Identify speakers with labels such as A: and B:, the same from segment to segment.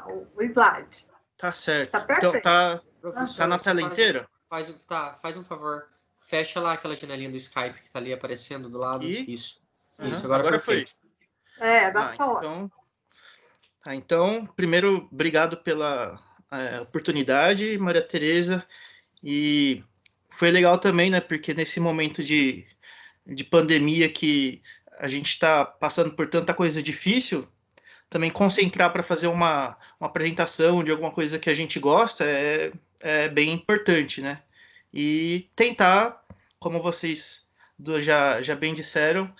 A: o slide.
B: Tá certo.
A: Tá perfeito.
B: Então tá
C: Professor,
B: na tela inteira?
C: Faz um favor. Fecha lá aquela janelinha do Skype que tá ali aparecendo do lado.
B: E?
C: Isso.
B: Uhum.
C: Isso, agora perfeito.
A: Agora tá ótimo.
B: Então, primeiro, obrigado pela oportunidade, Maria Tereza. E foi legal também, né? Porque nesse momento de pandemia que a gente está passando por tanta coisa difícil, também concentrar para fazer uma apresentação de alguma coisa que a gente gosta é bem importante, né? E tentar, como vocês já bem disseram,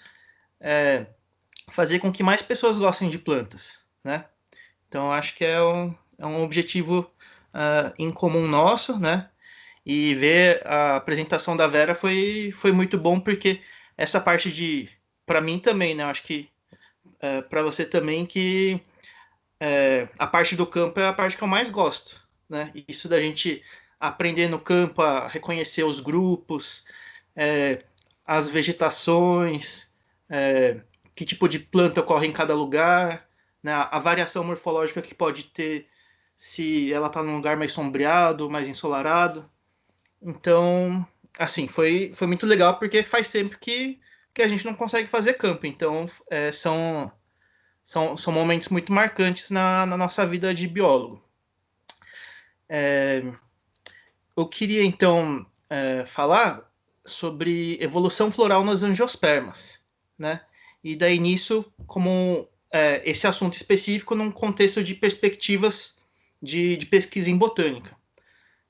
B: fazer com que mais pessoas gostem de plantas, né? Então, acho que é um objetivo em comum nosso, né? E ver a apresentação da Vera foi muito bom, porque essa parte para mim também, né? Acho que para você também, que a parte do campo é a parte que eu mais gosto, né? Isso da gente aprender no campo a reconhecer os grupos, as vegetações, que tipo de planta ocorre em cada lugar, né? A variação morfológica que pode ter se ela está num lugar mais sombreado, mais ensolarado. Então, assim, foi muito legal, porque faz tempo que a gente não consegue fazer campo. Então, são momentos muito marcantes na nossa vida de biólogo. Eu queria, então, falar sobre evolução floral nas angiospermas, né? E daí nisso, como esse assunto específico num contexto de perspectivas de pesquisa em botânica.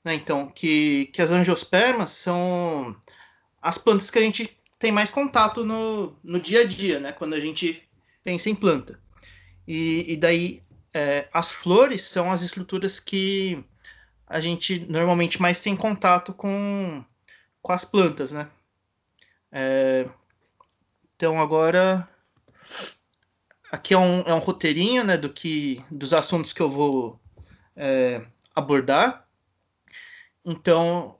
B: Né? Então, que as angiospermas são as plantas que a gente tem mais contato no dia a dia, né? Quando a gente pensa em planta. E daí as flores são as estruturas que a gente normalmente mais tem contato com as plantas, né? Então agora aqui é um roteirinho, né, dos assuntos que eu vou abordar. Então,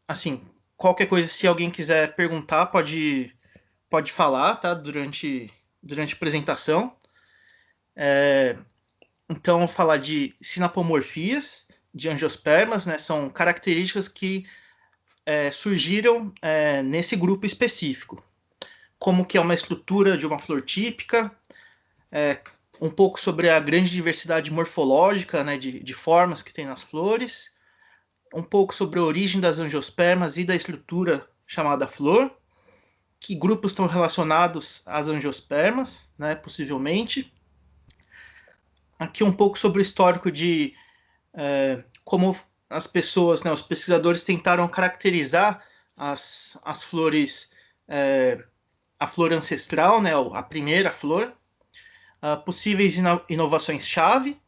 B: assim, qualquer coisa, se alguém quiser perguntar, pode falar, tá? Durante a apresentação. Então, vou falar de sinapomorfias de angiospermas, né? São características que surgiram nesse grupo específico. Como que é uma estrutura de uma flor típica, um pouco sobre a grande diversidade morfológica, né, de formas que tem nas flores, um pouco sobre a origem das angiospermas e da estrutura chamada flor, que grupos estão relacionados às angiospermas, né, possivelmente. Aqui um pouco sobre o histórico de como as pessoas, né, os pesquisadores tentaram caracterizar as flores, a flor ancestral, né, a primeira flor, possíveis inovações-chave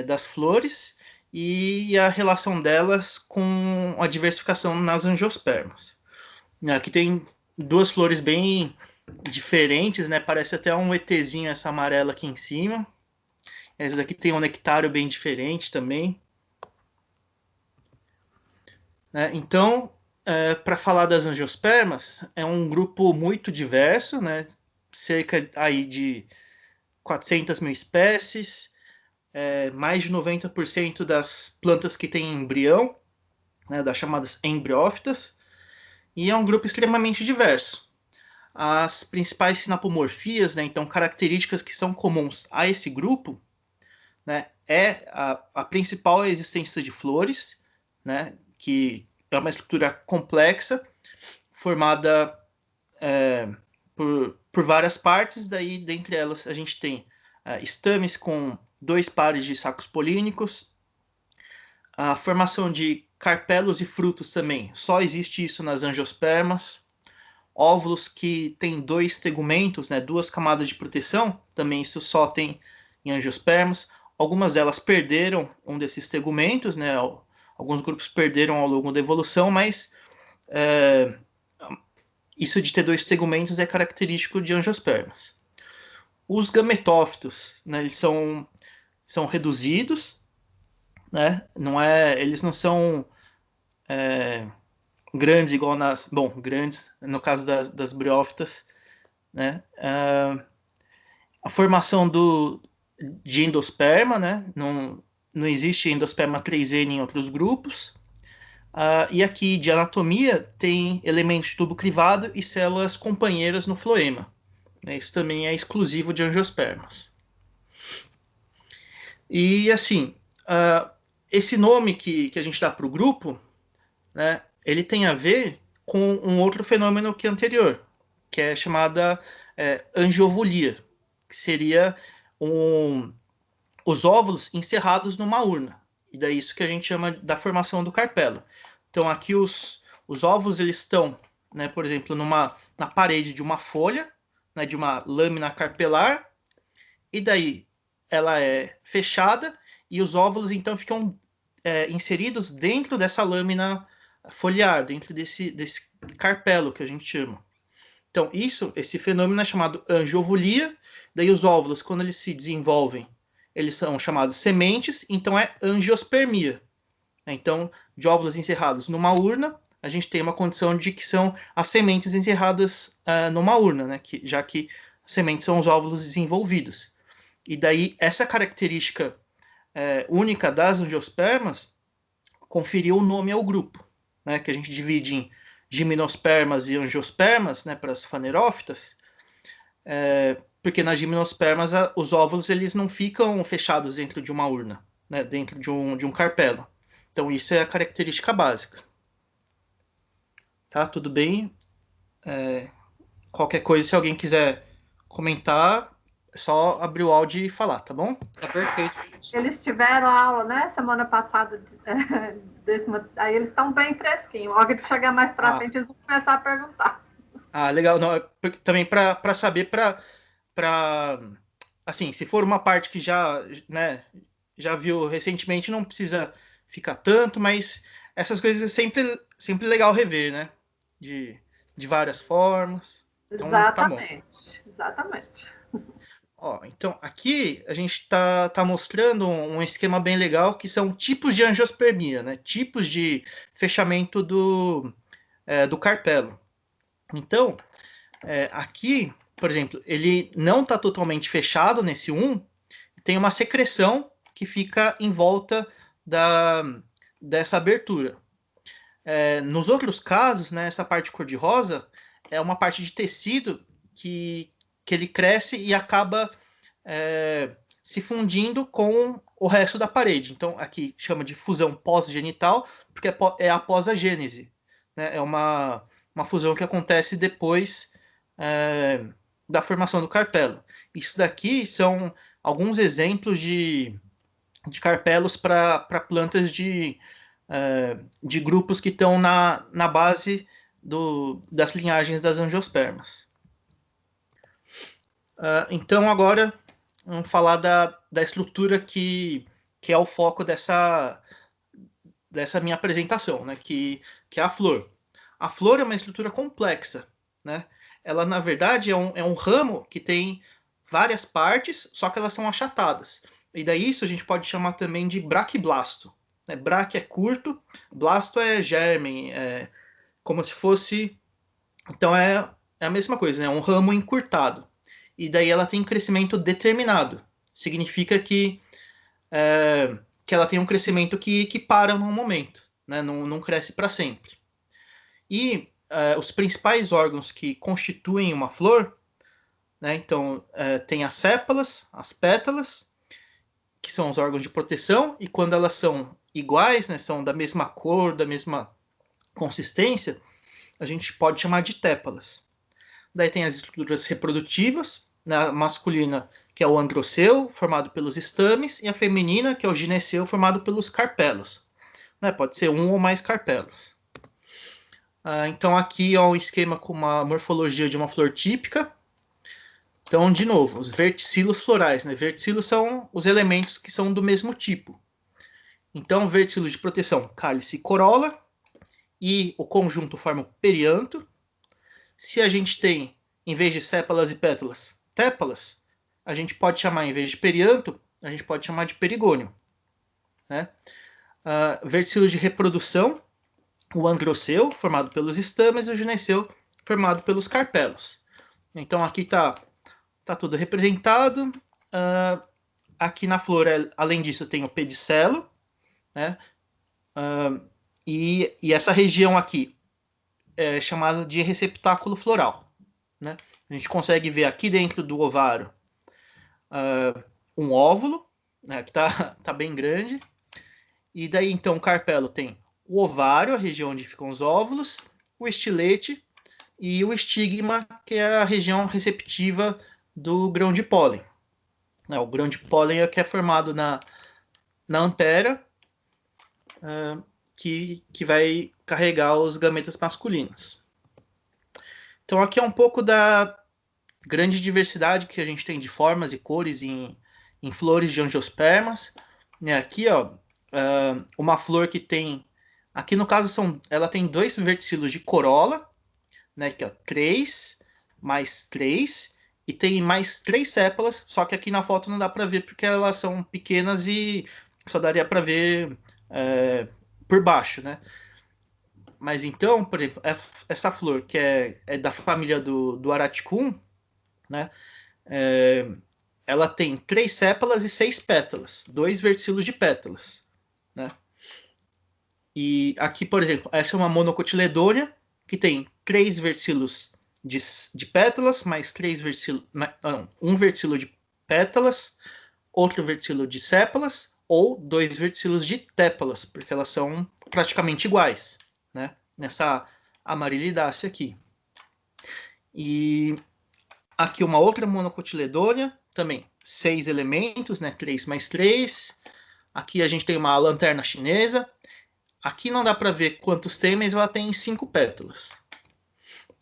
B: das flores e a relação delas com a diversificação nas angiospermas. Aqui tem duas flores bem diferentes, né? Parece até um ETzinho essa amarela aqui em cima. Essa daqui tem um nectário bem diferente também. Então, para falar das angiospermas, é um grupo muito diverso, né? Cerca aí de 400 mil espécies, mais de 90% das plantas que têm embrião, né, das chamadas embriófitas, e é um grupo extremamente diverso. As principais sinapomorfias, né, então características que são comuns a esse grupo, né, a principal é a existência de flores, né, que é uma estrutura complexa, formada por várias partes, daí dentre elas a gente tem estames com 2 pares de sacos polínicos, a formação de carpelos e frutos também, só existe isso nas angiospermas, óvulos que têm 2 tegumentos, né, 2 camadas de proteção, também isso só tem em angiospermas. Algumas delas perderam um desses tegumentos, né, alguns grupos perderam ao longo da evolução, mas isso de ter 2 tegumentos é característico de angiospermas. Os gametófitos, né, eles são reduzidos, né, eles não são grandes igual grandes no caso das briófitas, né? A formação de endosperma, né? Não existe endosperma 3N em outros grupos. E aqui, de anatomia, tem elementos de tubo crivado e células companheiras no floema. Isso também é exclusivo de angiospermas. E, assim, esse nome que a gente dá para o grupo, né, ele tem a ver com um outro fenômeno que é anterior, que é chamada angiovolia, que seria os óvulos encerrados numa urna. E daí isso que a gente chama da formação do carpelo. Então aqui os óvulos eles estão, né, por exemplo, na parede de uma folha, né, de uma lâmina carpelar, e daí ela é fechada e os óvulos então ficam inseridos dentro dessa lâmina foliar, dentro desse carpelo que a gente chama. Então esse fenômeno é chamado angiovolia. Daí os óvulos, quando eles se desenvolvem, eles são chamados sementes, então é angiospermia. Então, de óvulos encerrados numa urna, a gente tem uma condição de que são as sementes encerradas numa urna, né? Já que as sementes são os óvulos desenvolvidos. E daí, essa característica única das angiospermas conferiu o nome ao grupo, né? Que a gente divide em gimnospermas e angiospermas, né? Para as fanerófitas. Porque nas gimnospermas os óvulos eles não ficam fechados dentro de uma urna, né? Dentro de um carpelo. Então, isso é a característica básica. Tá? Tudo bem? Qualquer coisa, se alguém quiser comentar, é só abrir o áudio e falar, tá bom?
C: Tá perfeito.
A: Eles tiveram aula, né, semana passada, aí eles estão bem fresquinhos. Logo que chegar mais para frente, eles vão começar a perguntar.
B: Legal. Não, também para saber, assim, se for uma parte que já viu recentemente, não precisa ficar tanto, mas essas coisas é sempre legal rever, né? De várias formas. Então,
A: exatamente,
B: tá bom.
A: exatamente.
B: Então, aqui a gente tá mostrando um esquema bem legal, que são tipos de angiospermia, né? Tipos de fechamento do carpelo. Então, aqui, por exemplo, ele não está totalmente fechado nesse 1, tem uma secreção que fica em volta dessa abertura. Nos outros casos, né, essa parte cor-de-rosa é uma parte de tecido que ele cresce e acaba se fundindo com o resto da parede. Então, aqui chama de fusão pós-genital, porque é após a gênese. Né? É uma fusão que acontece depois da formação do carpelo. Isso daqui são alguns exemplos de carpelos para plantas de grupos que estão na base das linhagens das angiospermas. Então, agora, vamos falar da estrutura que é o foco dessa minha apresentação, né? Que é a flor. A flor é uma estrutura complexa, né? Ela, na verdade, é um ramo que tem várias partes, só que elas são achatadas. E daí isso a gente pode chamar também de braquiblasto. Braque é curto, blasto é germe, como se fosse... Então é a mesma coisa, né? Um ramo encurtado. E daí ela tem crescimento determinado. Significa que ela tem um crescimento que para num momento, né? Não cresce para sempre. E os principais órgãos que constituem uma flor, né? Então, tem as sépalas, as pétalas, que são os órgãos de proteção, e quando elas são iguais, né, são da mesma cor, da mesma consistência, a gente pode chamar de tépalas. Daí tem as estruturas reprodutivas, né, a masculina, que é o androceu, formado pelos estames, e a feminina, que é o gineceu, formado pelos carpelos. Né, pode ser um ou mais carpelos. Então aqui é um esquema com uma morfologia de uma flor típica. Então, de novo, os verticilos florais. Né? Verticilos são os elementos que são do mesmo tipo. Então, verticilos de proteção, cálice e corola. E o conjunto forma o perianto. Se a gente tem, em vez de sépalas e pétalas, tépalas, a gente pode chamar, em vez de perianto, a gente pode chamar de perigônio. Né? Verticilos de reprodução, o androceu, formado pelos estames, e o gineceu, formado pelos carpelos. Então, aqui está tudo representado. aqui na flor, além disso, tem o pedicelo, né? E essa região aqui é chamada de receptáculo floral, né? A gente consegue ver aqui dentro do ovário um óvulo, né, que tá bem grande. E daí, então, o carpelo tem o ovário, a região onde ficam os óvulos, o estilete e o estigma, que é a região receptiva do grão de pólen. O grão de pólen é que é formado na antera, que vai carregar os gametas masculinos. Então, aqui é um pouco da grande diversidade que a gente tem de formas e cores em flores de angiospermas. Aqui, ó, uma flor que tem... Aqui, no caso, ela tem 2 verticilos de corola, né, que é 3, mais 3, e tem mais 3 sépalas, só que aqui na foto não dá para ver porque elas são pequenas e só daria para ver por baixo, né? Mas então, por exemplo, essa flor que é da família do Araticum, né? Ela tem 3 sépalas e 6 pétalas, 2 verticilos de pétalas, né? E aqui, por exemplo, essa é uma monocotiledônia que tem 3 verticilos de pétalas, mais 3 verticilos, um verticilo de pétalas, outro verticilo de sépalas, ou 2 verticilos de tépalas, porque elas são praticamente iguais, né? Nessa amarilidácea aqui. E aqui uma outra monocotiledônia, também 6 elementos, né? 3 mais 3. Aqui a gente tem uma lanterna chinesa. Aqui não dá para ver quantos tem, mas ela tem 5 pétalas.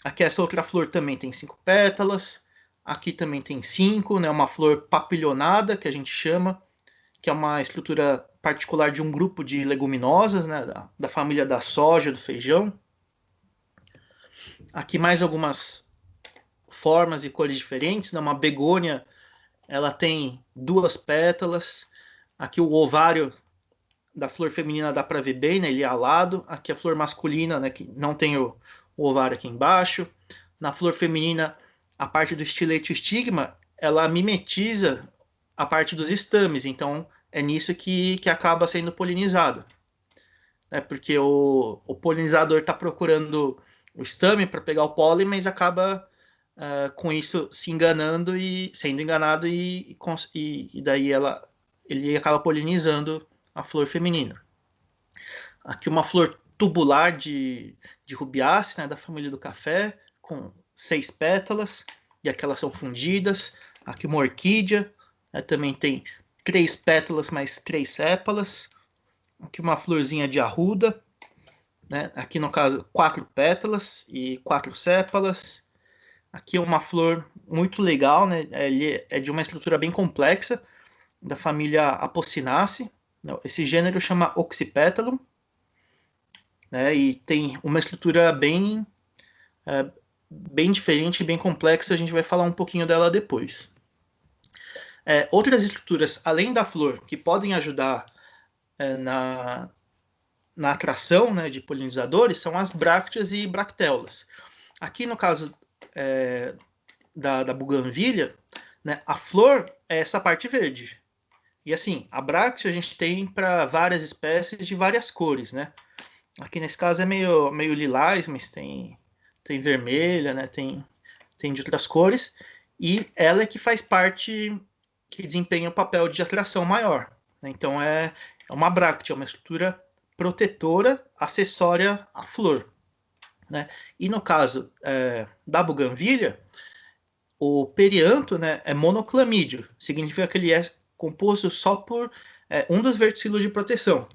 B: Aqui essa outra flor também tem 5 pétalas. Aqui também tem 5, né? Uma flor papilionada, que a gente chama, que é uma estrutura particular de um grupo de leguminosas, né? Da família da soja, do feijão. Aqui mais algumas formas e cores diferentes, né? Uma begônia, ela tem 2 pétalas. Aqui o ovário da flor feminina dá para ver bem, né? Ele é alado. Aqui a flor masculina, né? Que não tem o ovário aqui embaixo. Na flor feminina, a parte do estilete e estigma, ela mimetiza a parte dos estames. Então, é nisso que acaba sendo polinizado. Porque o polinizador está procurando o estame para pegar o pólen, mas acaba com isso se enganando e sendo enganado e daí ele acaba polinizando a flor feminina. Aqui uma flor tubular de rubiácea, né, da família do café, com 6 pétalas, e aqui elas são fundidas. Aqui uma orquídea, né, também tem 3 pétalas mais 3 sépalas. Aqui uma florzinha de arruda, né, aqui no caso 4 pétalas e 4 sépalas. Aqui é uma flor muito legal, né, ele é de uma estrutura bem complexa, da família Apocynaceae. Esse gênero chama Oxypetalum, né, e tem uma estrutura bem diferente, bem complexa. A gente vai falar um pouquinho dela depois. Outras estruturas, além da flor, que podem ajudar na atração, né, de polinizadores, são as brácteas e bracteolas. Aqui no caso da buganvília, né, a flor é essa parte verde. E assim, a bráctea a gente tem para várias espécies de várias cores, né? Aqui nesse caso é meio lilás, mas tem vermelha, né? Tem de outras cores. E ela é que faz parte, que desempenha o papel de atração maior, né? Então é uma bráctea, é uma estrutura protetora acessória à flor, né? E no caso da buganvília, o perianto, né, é monoclamídeo, significa que ele é composto só por um dos verticilos de proteção.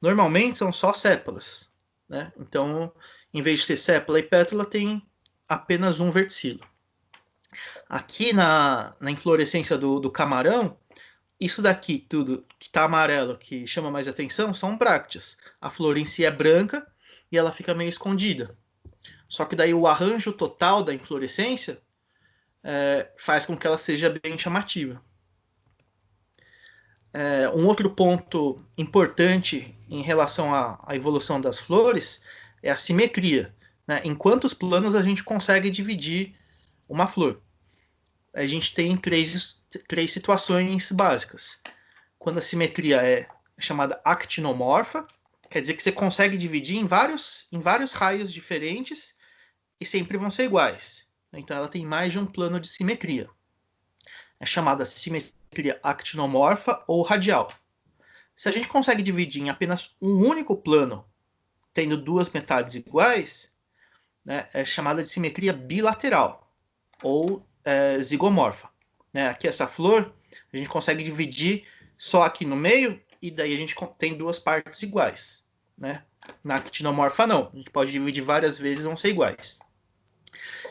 B: Normalmente são só sépalas, né? Então, em vez de ser sépala e pétala, tem apenas um verticilo. Aqui na inflorescência do camarão, isso daqui tudo que está amarelo, que chama mais atenção, são brácteas. A flor em si é branca e ela fica meio escondida. Só que daí o arranjo total da inflorescência faz com que ela seja bem chamativa. Um outro ponto importante em relação à evolução das flores é a simetria, né? Em quantos planos a gente consegue dividir uma flor. a gente tem três situações básicas. Quando a simetria é chamada actinomorfa, quer dizer que você consegue dividir em vários raios diferentes e sempre vão ser iguais. Então ela tem mais de um plano de simetria. É chamada simetria actinomorfa ou radial. Se a gente consegue dividir em apenas um único plano, tendo duas metades iguais, né, é chamada de simetria bilateral ou zigomorfa. Né? Aqui essa flor, a gente consegue dividir só aqui no meio e daí a gente tem duas partes iguais. Né? Na actinomorfa não, a gente pode dividir várias vezes, vão ser iguais.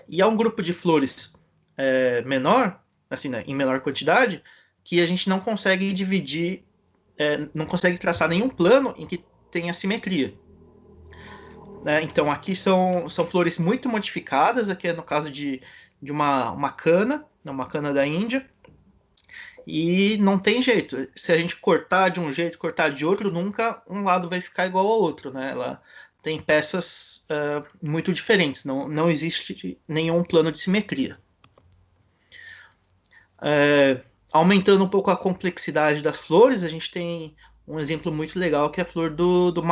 B: E há um grupo de flores menor, assim, né, em menor quantidade, que a gente não consegue dividir, não consegue traçar nenhum plano em que tenha simetria. Né? Então aqui são flores muito modificadas, aqui é no caso de uma cana da Índia, e não tem jeito. Se a gente cortar de um jeito, cortar de outro, nunca um lado vai ficar igual ao outro. Né? Ela tem peças muito diferentes, não existe nenhum plano de simetria. Aumentando um pouco a complexidade das flores, a gente tem um exemplo muito legal que é a flor do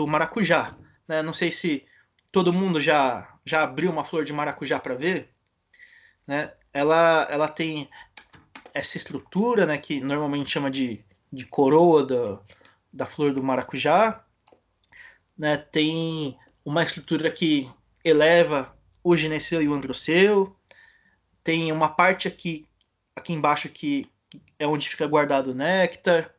B: maracujá. Né? Não sei se todo mundo já abriu uma flor de maracujá para ver. Né? Ela tem essa estrutura, né, que normalmente chama de coroa da flor do maracujá. Né? Tem uma estrutura que eleva o gineceu e o androceu. Tem uma parte aqui embaixo que é onde fica guardado o néctar.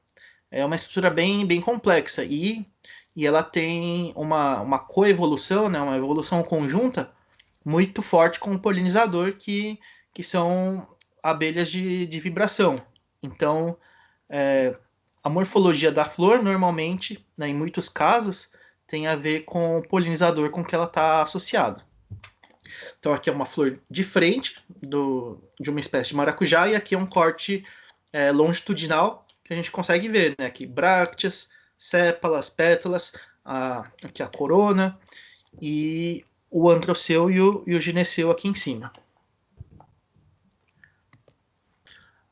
B: É uma estrutura bem complexa e ela tem uma coevolução, né, uma evolução conjunta muito forte com o polinizador, que são abelhas de vibração. Então, a morfologia da flor, normalmente, né, em muitos casos, tem a ver com o polinizador com que ela está associada. Então, aqui é uma flor de frente de uma espécie de maracujá, e aqui é um corte longitudinal que a gente consegue ver, né? Aqui brácteas, sépalas, pétalas, aqui a corona e o androceu e o gineceu aqui em cima.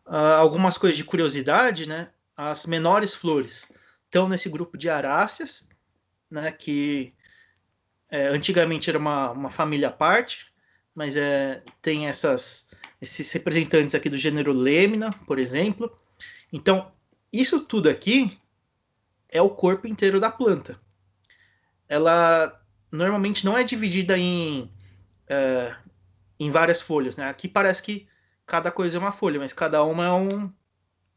B: Algumas coisas de curiosidade, né? As menores flores estão nesse grupo de aráceas, né? Que antigamente era uma família à parte, mas tem esses representantes aqui do gênero Lemna, por exemplo. Então, isso tudo aqui é o corpo inteiro da planta. Ela normalmente não é dividida em várias folhas, né? Aqui parece que cada coisa é uma folha, mas cada uma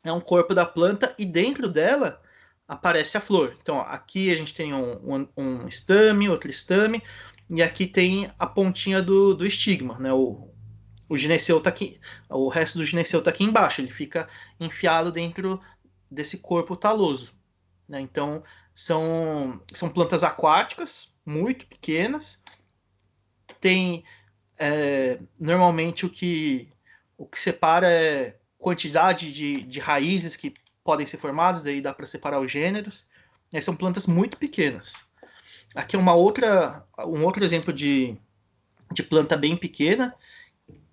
B: é um corpo da planta e dentro dela aparece a flor. Então, ó, aqui a gente tem um estame, outro estame, e aqui tem a pontinha do estigma, né? O gineceu tá aqui, o resto do gineceu tá aqui embaixo, ele fica enfiado dentro desse corpo taloso. Né? Então, são plantas aquáticas, muito pequenas. Tem, normalmente, o que separa é quantidade de raízes que podem ser formadas, daí dá para separar os gêneros. São plantas muito pequenas. Aqui é um outro exemplo de planta bem pequena,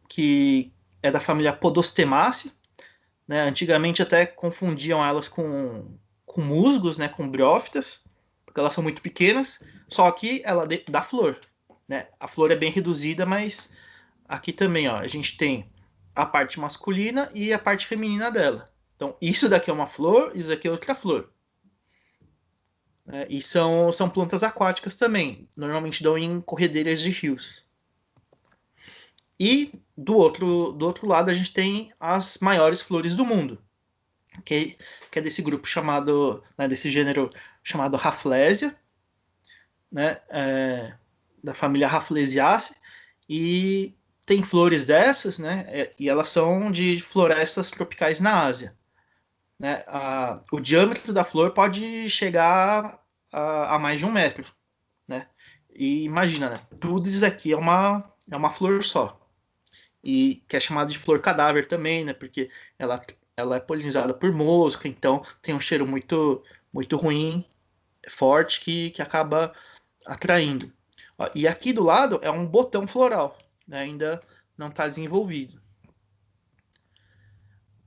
B: que é da família Podostemaceae. Né? Antigamente até confundiam elas com musgos, né? Com briófitas, porque elas são muito pequenas, só que ela dá flor. Né? A flor é bem reduzida, mas aqui também ó, a gente tem a parte masculina e a parte feminina dela. Então, isso daqui é uma flor, isso aqui é outra flor. E são plantas aquáticas também, normalmente dão em corredeiras de rios. E do outro lado a gente tem as maiores flores do mundo, que é desse grupo chamado, né, desse gênero chamado Rafflesia, né, da família Rafflesiaceae, e tem flores dessas, né, e elas são de florestas tropicais na Ásia. Né, o diâmetro da flor pode chegar a mais de 1 metro. Né, e imagina, né, tudo isso aqui é uma flor só. E que é chamada de flor cadáver também, né? Porque ela é polinizada por mosca, então tem um cheiro muito, muito ruim, forte, que acaba atraindo. E aqui do lado é um botão floral, né? Ainda não está desenvolvido.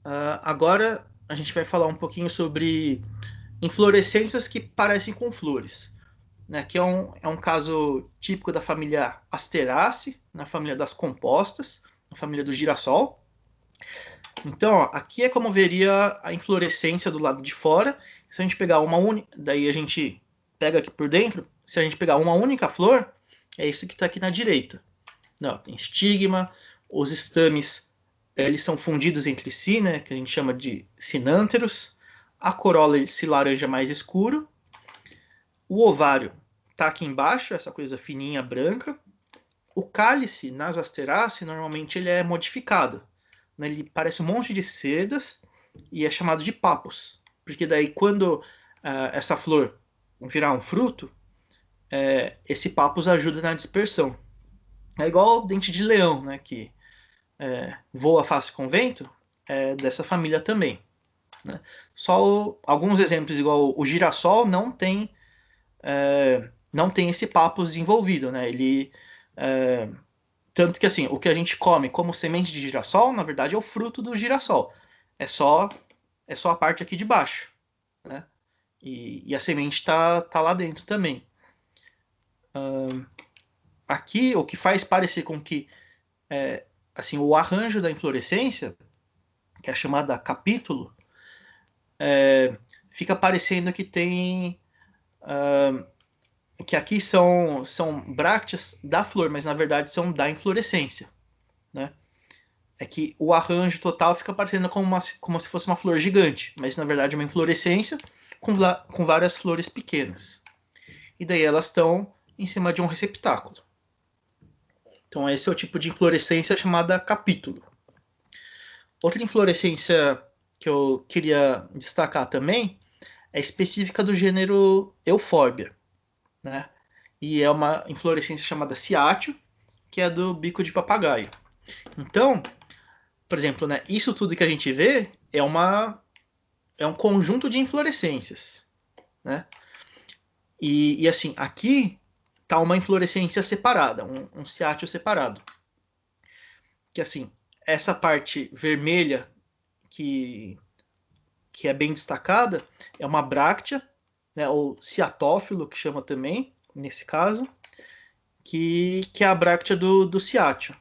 B: Agora a gente vai falar um pouquinho sobre inflorescências que parecem com flores, né? Que é um caso típico da família Asteraceae, na família das compostas, na família do girassol. Então, ó, aqui é como veria a inflorescência do lado de fora. Se a gente pegar uma única, daí a gente pega aqui por dentro. Se a gente pegar uma única flor, é isso que está aqui na direita. Não, tem estigma, os estames eles são fundidos entre si, né, que a gente chama de sinânteros. A corola esse laranja mais escuro. O ovário está aqui embaixo, essa coisa fininha branca. O cálice nas Asteraceae normalmente ele é modificado, né? Ele parece um monte de sedas e é chamado de papos, porque daí quando essa flor virar um fruto, esse papos ajuda na dispersão. É igual o dente de leão, né, que voa fácil com vento, dessa família também, né? Só alguns exemplos, igual o girassol não tem esse papos envolvido, né? Ele tanto que assim, o que a gente come como semente de girassol, na verdade é o fruto do girassol. É só a parte aqui de baixo, né? E a semente tá lá dentro também. Aqui o que faz parecer com que assim, o arranjo da inflorescência, que é chamada capítulo, fica parecendo que tem que aqui são brácteas da flor, mas na verdade são da inflorescência, né? É que o arranjo total fica parecendo como se fosse uma flor gigante, mas na verdade é uma inflorescência com várias flores pequenas. E daí elas estão em cima de um receptáculo. Então esse é o tipo de inflorescência chamada capítulo. Outra inflorescência que eu queria destacar também é específica do gênero Euphorbia, né? E é uma inflorescência chamada ciátio, que é do bico de papagaio. Então, por exemplo, né, isso tudo que a gente vê é um conjunto de inflorescências, né? E assim, aqui tá uma inflorescência separada, um ciátio separado. Que assim, essa parte vermelha que é bem destacada é uma bráctea, né, ou ciatófilo, que chama também, nesse caso, que é a bráctea do ciátio.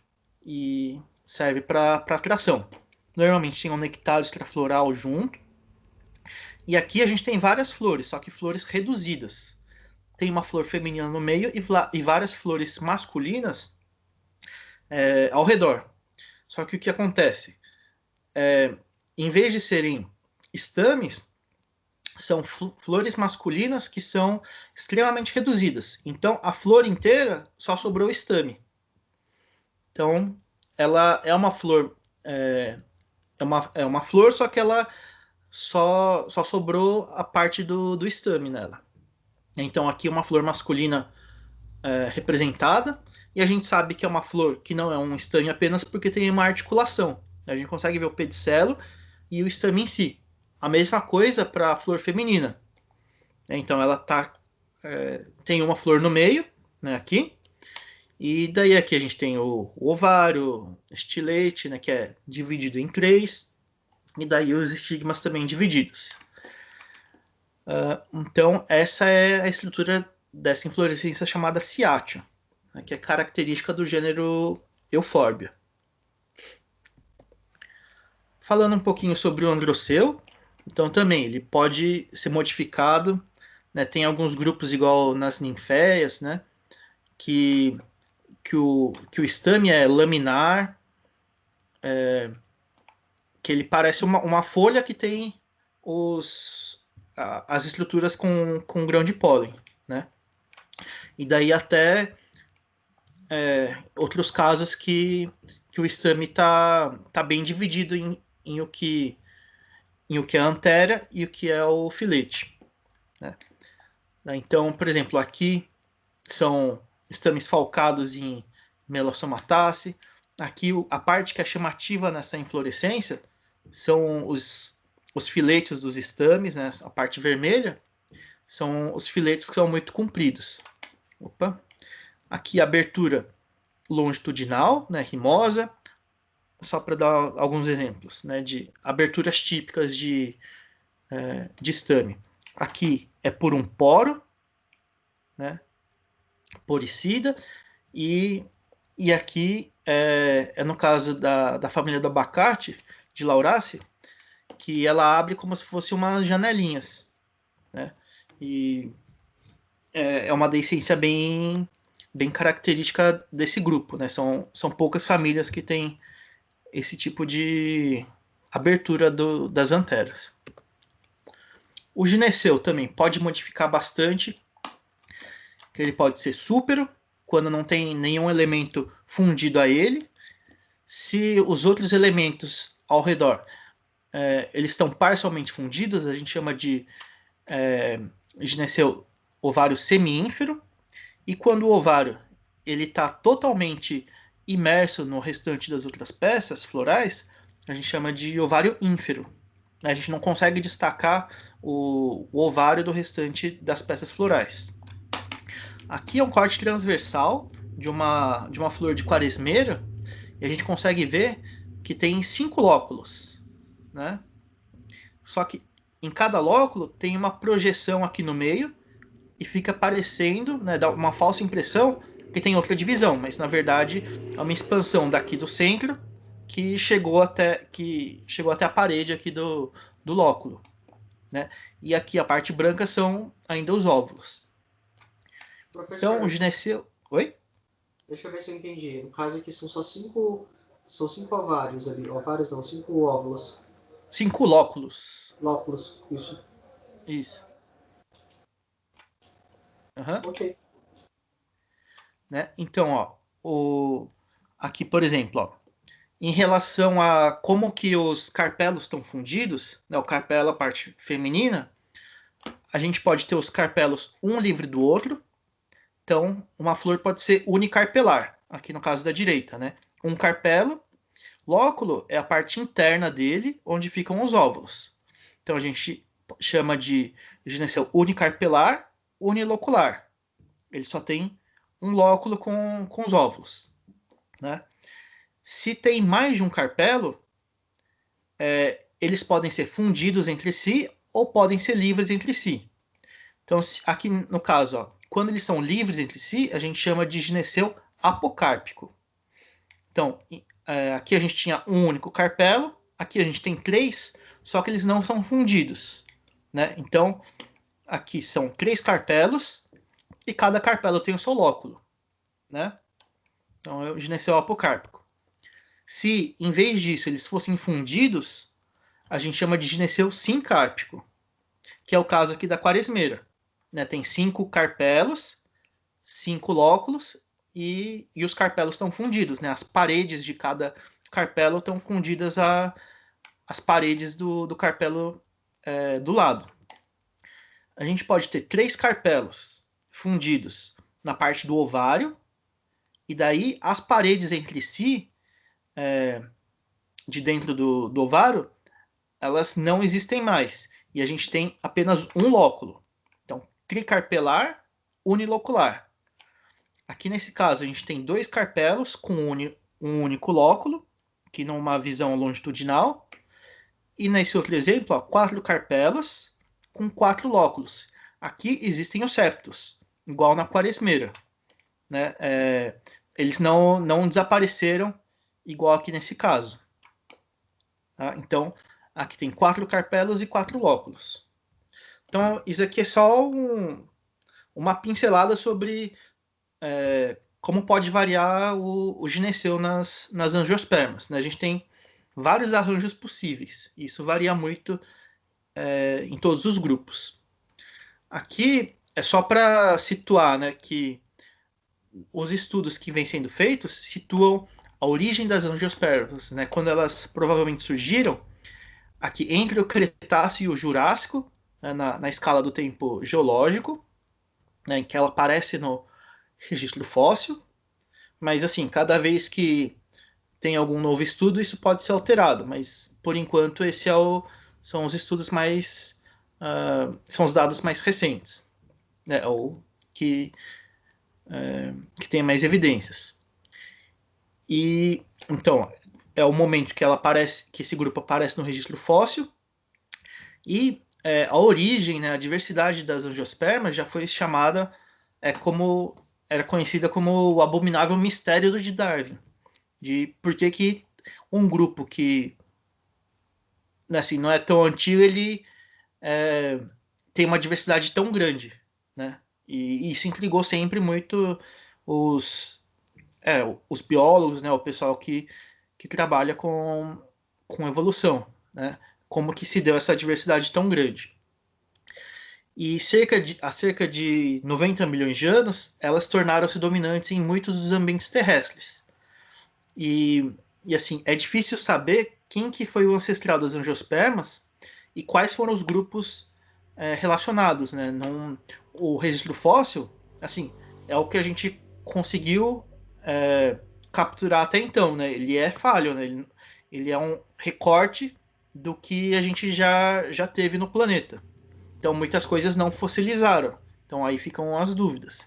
B: E serve para atração. Normalmente tem um nectário extrafloral junto. E aqui a gente tem várias flores, só que flores reduzidas. Tem uma flor feminina no meio e várias flores masculinas ao redor. Só que o que acontece? Em vez de serem estames, são flores masculinas que são extremamente reduzidas. Então a flor inteira só sobrou estame. Então ela é uma flor. É uma flor, só que ela só sobrou a parte do estame nela. Então aqui uma flor masculina representada, e a gente sabe que é uma flor que não é um estame apenas porque tem uma articulação. A gente consegue ver o pedicelo e o estame em si. A mesma coisa para a flor feminina. Então ela tem uma flor no meio, né, aqui, e daí aqui a gente tem o ovário, estilete, né, que é dividido em 3, e daí os estigmas também divididos. Então essa é a estrutura dessa inflorescência chamada ciátio, né, que é característica do gênero Euphorbia. Falando um pouquinho sobre o androceu, então também ele pode ser modificado, né, tem alguns grupos igual nas ninféias, né, que o estame é laminar, que ele parece uma folha que tem as estruturas com grão de pólen, né? E daí até outros casos que o estame tá bem dividido em o que é a antéria e o que é o filete, né? Então, por exemplo, aqui são estames falcados em Melassomataceae. Aqui a parte que é chamativa nessa inflorescência são os filetes dos estames, né? A parte vermelha são os filetes que são muito compridos. Opa. Aqui a abertura longitudinal, né, rimosa. só para dar alguns exemplos, né, de aberturas típicas de estame. Aqui é por um poro, né, poricida, e aqui é no caso da família do abacate, de Lauraceae, que ela abre como se fosse umas janelinhas, né, e é uma deiscência bem característica desse grupo, né, são poucas famílias que têm esse tipo de abertura das anteras. O gineceu também pode modificar bastante, que ele pode ser súpero, quando não tem nenhum elemento fundido a ele. Se os outros elementos ao redor eles estão parcialmente fundidos, a gente chama de gineceu ovário semi-ínfero. E quando o ovário ele está totalmente imerso no restante das outras peças florais, a gente chama de ovário ínfero. A gente não consegue destacar o ovário do restante das peças florais. Aqui é um corte transversal de uma flor de quaresmeira, e a gente consegue ver que tem 5 lóculos, né? Só que em cada lóculo tem uma projeção aqui no meio e fica parecendo, né, dá uma falsa impressão que tem outra divisão, mas na verdade é uma expansão daqui do centro que chegou até a parede aqui do lóculo, né? E aqui a parte branca são ainda os óvulos.
C: Professor,
B: Então o gineceu... Oi?
C: deixa eu ver se eu entendi. No caso aqui são só 5 ovários ali. Ovários não, 5 óvulos.
B: 5 lóculos.
C: Lóculos, isso.
B: Isso. Uhum.
C: Ok.
B: Né? Então, aqui, por exemplo, em relação a como que os carpelos estão fundidos, né, o carpelo, a parte feminina, a gente pode ter os carpelos um livre do outro. Então, uma flor pode ser unicarpelar, aqui no caso da direita, né? Um carpelo, lóculo é a parte interna dele, onde ficam os óvulos. Então, a gente chama de gineceu unicarpelar, unilocular. Ele só tem um lóculo com os óvulos, né? Se tem mais de um carpelo, eles podem ser fundidos entre si ou podem ser livres entre si. Então, aqui no caso, quando eles são livres entre si, a gente chama de gineceu apocárpico. Então, aqui a gente tinha um único carpelo, aqui a gente tem 3, só que eles não são fundidos, né? Então, aqui são 3 carpelos e cada carpelo tem o seu lóculo, né? Então, é o gineceu apocárpico. Se, em vez disso, eles fossem fundidos, a gente chama de gineceu sincárpico, que é o caso aqui da quaresmeira. Né? Tem 5 carpelos, 5 lóculos, e os carpelos estão fundidos. Né? As paredes de cada carpelo estão fundidas às paredes do carpelo do lado. A gente pode ter 3 carpelos fundidos na parte do ovário, e daí as paredes entre si, de dentro do ovário, elas não existem mais. E a gente tem apenas um lóculo. Então, tricarpelar, unilocular. Aqui nesse caso, a gente tem 2 carpelos com um único lóculo, aqui numa visão longitudinal. E nesse outro exemplo, 4 carpelos com 4 lóculos. Aqui existem os septos, igual na quaresmeira. Né? Eles não desapareceram igual aqui nesse caso. Tá? Então, aqui tem 4 carpelos e 4 lóculos. Então, isso aqui é só uma pincelada sobre como pode variar o gineceu nas angiospermas. Né? A gente tem vários arranjos possíveis. Isso varia muito em todos os grupos. Aqui é só para situar, né, que os estudos que vêm sendo feitos situam a origem das angiospermas, né, quando elas provavelmente surgiram aqui entre o Cretáceo e o Jurássico, né, na escala do tempo geológico, né, em que ela aparece no registro fóssil, mas assim, cada vez que tem algum novo estudo, isso pode ser alterado, mas por enquanto são os estudos mais são os dados mais recentes, né, ou que tem mais evidências. E então é o momento que ela aparece, que esse grupo aparece no registro fóssil, e a origem, né, a diversidade das angiospermas já foi chamada como era conhecida como o abominável mistério de Darwin, de por que um grupo que, assim, não é tão antigo, ele tem uma diversidade tão grande, né? E isso intrigou sempre muito os, os biólogos, né, o pessoal que trabalha com evolução, né? Como que se deu essa diversidade tão grande. E há cerca de 90 milhões de anos, elas tornaram-se dominantes em muitos dos ambientes terrestres. E assim, é difícil saber quem que foi o ancestral das angiospermas e quais foram os grupos relacionados, né? O registro fóssil, assim, é o que a gente conseguiu capturar até então, né? Ele é falho, né? Ele é um recorte do que a gente já teve no planeta. Então, muitas coisas não fossilizaram. Então, aí ficam as dúvidas.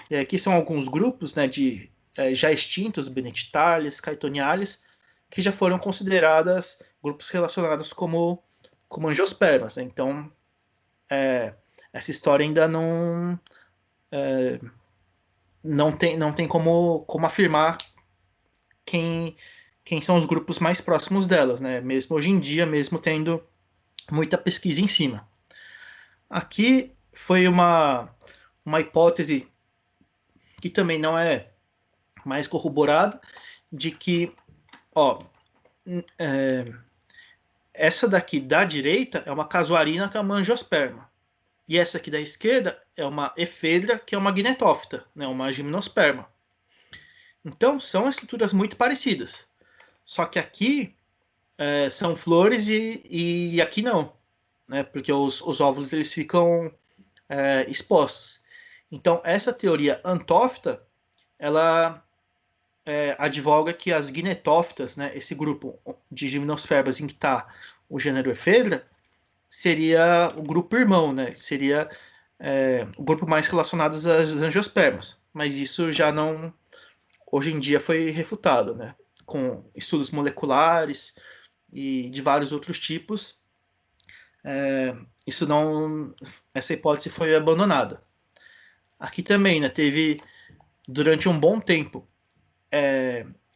B: E aqui são alguns grupos, né, de já extintos, Benedictales, Caetoniales, que já foram consideradas grupos relacionados como angiospermas, né? Então, essa história ainda não tem como afirmar quem, quem são os grupos mais próximos delas, né? Mesmo hoje em dia, mesmo tendo muita pesquisa em cima. Aqui foi uma hipótese que também não é mais corroborada, de que, ó, essa daqui da direita é uma casuarina, que é uma angiosperma. E essa aqui da esquerda é uma efedra, que é uma gnetófita, né, uma gimnosperma. Então, são estruturas muito parecidas. Só que aqui são flores e aqui não, né, porque os óvulos eles ficam expostos. Então, essa teoria antófita, ela advoga que as gnetófitas, né, esse grupo de gimnospermas em que está o gênero Ephedra, seria o grupo irmão, né? Seria o grupo mais relacionado às angiospermas. Mas isso já não, hoje em dia foi refutado, né? Com estudos moleculares e de vários outros tipos, isso não, essa hipótese foi abandonada. Aqui também, né? Teve durante um bom tempo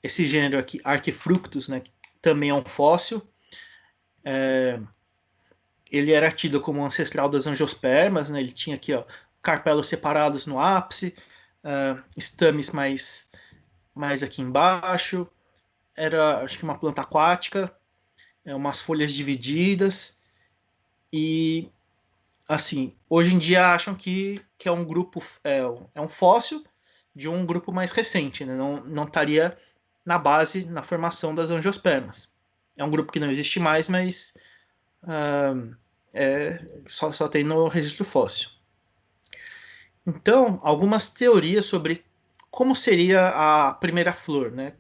B: esse gênero aqui, Arquifructus, né? Que também é um fóssil. Ele era tido como ancestral das angiospermas, né? Ele tinha aqui, ó, carpelos separados no ápice, estames mais aqui embaixo. Era, acho que uma planta aquática, umas folhas divididas. E, assim, hoje em dia acham que é um grupo, é um fóssil de um grupo mais recente, né? Não estaria na base, na formação das angiospermas. É um grupo que não existe mais, mas só tem no registro fóssil. Então, algumas teorias sobre como seria a primeira flor, né?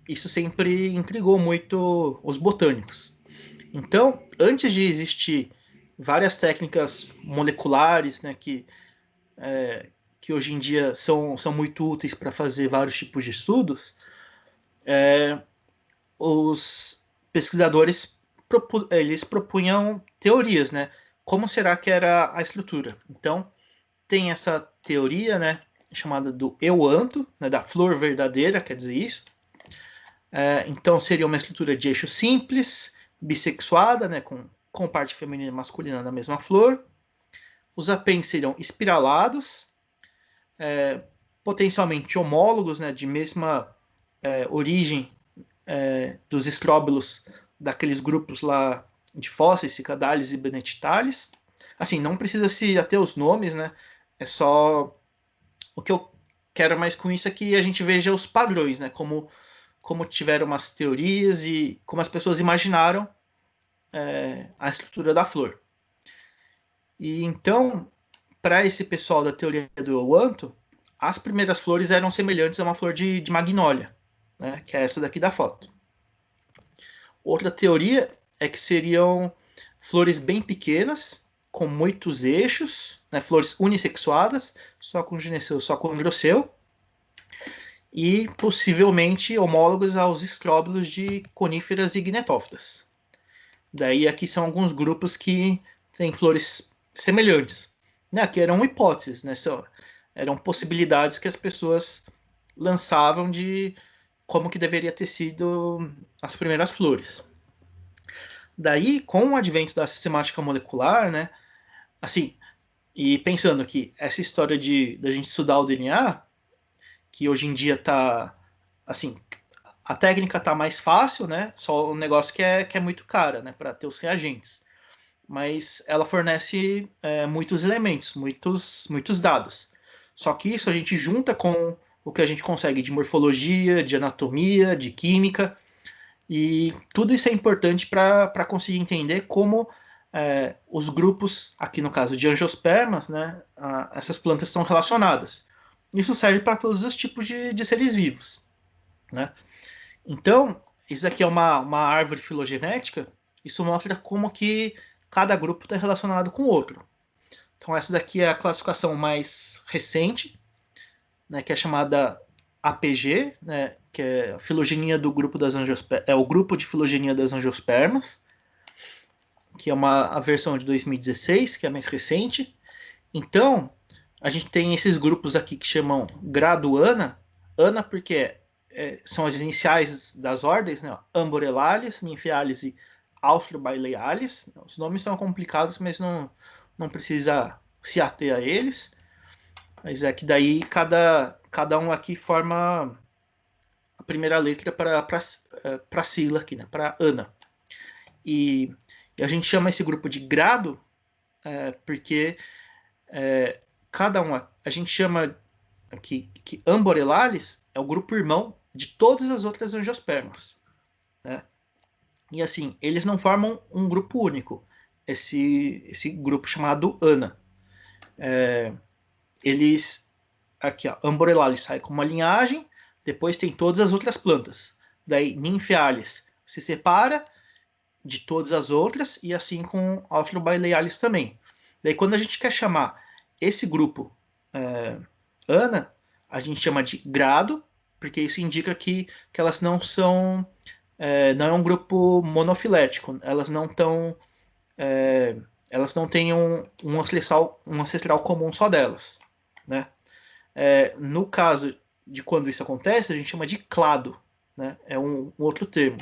B: Isso sempre intrigou muito os botânicos. Então, antes de existir várias técnicas moleculares, né, que hoje em dia são muito úteis para fazer vários tipos de estudos, os pesquisadores eles propunham teorias, né? Como será que era a estrutura? Então, tem essa teoria, né, chamada do euanto, né, da flor verdadeira, quer dizer isso. Então, seria uma estrutura de eixo simples, bissexuada, né, com parte feminina e masculina na mesma flor. Os apêndices seriam espiralados, potencialmente homólogos, né, de mesma origem dos estróbilos daqueles grupos lá de fósseis, Cicadales e Benedictales. Assim, não precisa se ater os nomes, né? É só o que eu quero mais com isso é que a gente veja os padrões, né? Como tiveram umas teorias e como as pessoas imaginaram a estrutura da flor. E então, para esse pessoal da teoria do Euanto, as primeiras flores eram semelhantes a uma flor de magnólia, né? Que é essa daqui da foto. Outra teoria é que seriam flores bem pequenas, com muitos eixos, né, flores unissexuadas, só com gineceu, só com androceu. e possivelmente homólogos aos estróbilos de coníferas e ignetófitas. Daí aqui são alguns grupos que têm flores semelhantes. Né? Aqui eram hipóteses, né? Eram possibilidades que as pessoas lançavam de como que deveria ter sido as primeiras flores. Daí, com o advento da sistemática molecular, né? Assim, e pensando que essa história da gente estudar o DNA, que hoje em dia está assim, a técnica está mais fácil, né? Só um negócio que é muito cara, né? Para ter os reagentes. Mas ela fornece muitos elementos, muitos dados. Só que isso a gente junta com o que a gente consegue de morfologia, de anatomia, de química, e tudo isso é importante para conseguir entender como os grupos, aqui no caso de angiospermas, né, essas plantas estão relacionadas. Isso serve para todos os tipos de seres vivos. Né? Então, isso aqui é uma árvore filogenética, isso mostra como que cada grupo está relacionado com o outro. Então, essa daqui é a classificação mais recente, né, que é chamada APG, né, que é a filogenia do grupo das angiospermas, é o grupo de filogenia das angiospermas, que é a versão de 2016, que é a mais recente. Então, a gente tem esses grupos aqui que chamam grado ANA, ANA porque são as iniciais das ordens, né? Amborelalis, Nymphalis e Austrobailealis. Os nomes são complicados, mas não precisa se ater a eles. Mas é que daí cada um aqui forma a primeira letra para sigla aqui, né? Para ANA. E a gente chama esse grupo de grado porque cada um, a gente chama aqui que Amborelalis é o grupo irmão de todas as outras angiospermas. Né? E assim, eles não formam um grupo único, esse grupo chamado ANA. Eles, aqui, ó, Amborelalis sai com uma linhagem, depois tem todas as outras plantas. Daí, Nymphalis se separa de todas as outras, e assim com Austrobailealis também. Daí, quando a gente quer chamar esse grupo ANA, a gente chama de grado, porque isso indica que elas não são. Não é um grupo monofilético, elas não estão. Elas não têm um ancestral comum só delas. Né? No caso de quando isso acontece, a gente chama de clado, né? É um outro termo.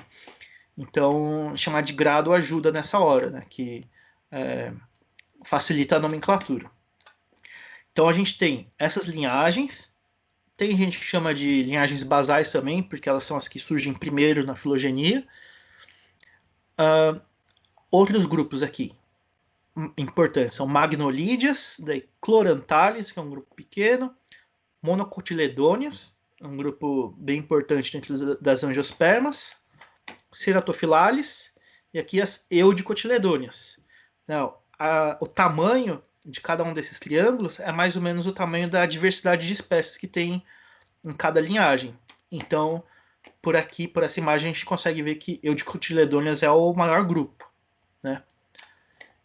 B: Então, chamar de grado ajuda nessa hora, né? Que facilita a nomenclatura. Então, a gente tem essas linhagens. Tem gente que chama de linhagens basais também, porque elas são as que surgem primeiro na filogenia. Outros grupos aqui importantes são Magnolídeas, daí Chlorantales, que é um grupo pequeno, Monocotiledôneas, um grupo bem importante dentro das angiospermas, Ceratophyllales e aqui as Eudicotiledôneas. O tamanho de cada um desses triângulos é mais ou menos o tamanho da diversidade de espécies que tem em cada linhagem. Então, por aqui, por essa imagem, a gente consegue ver que Eudicotiledôneas é o maior grupo. Né?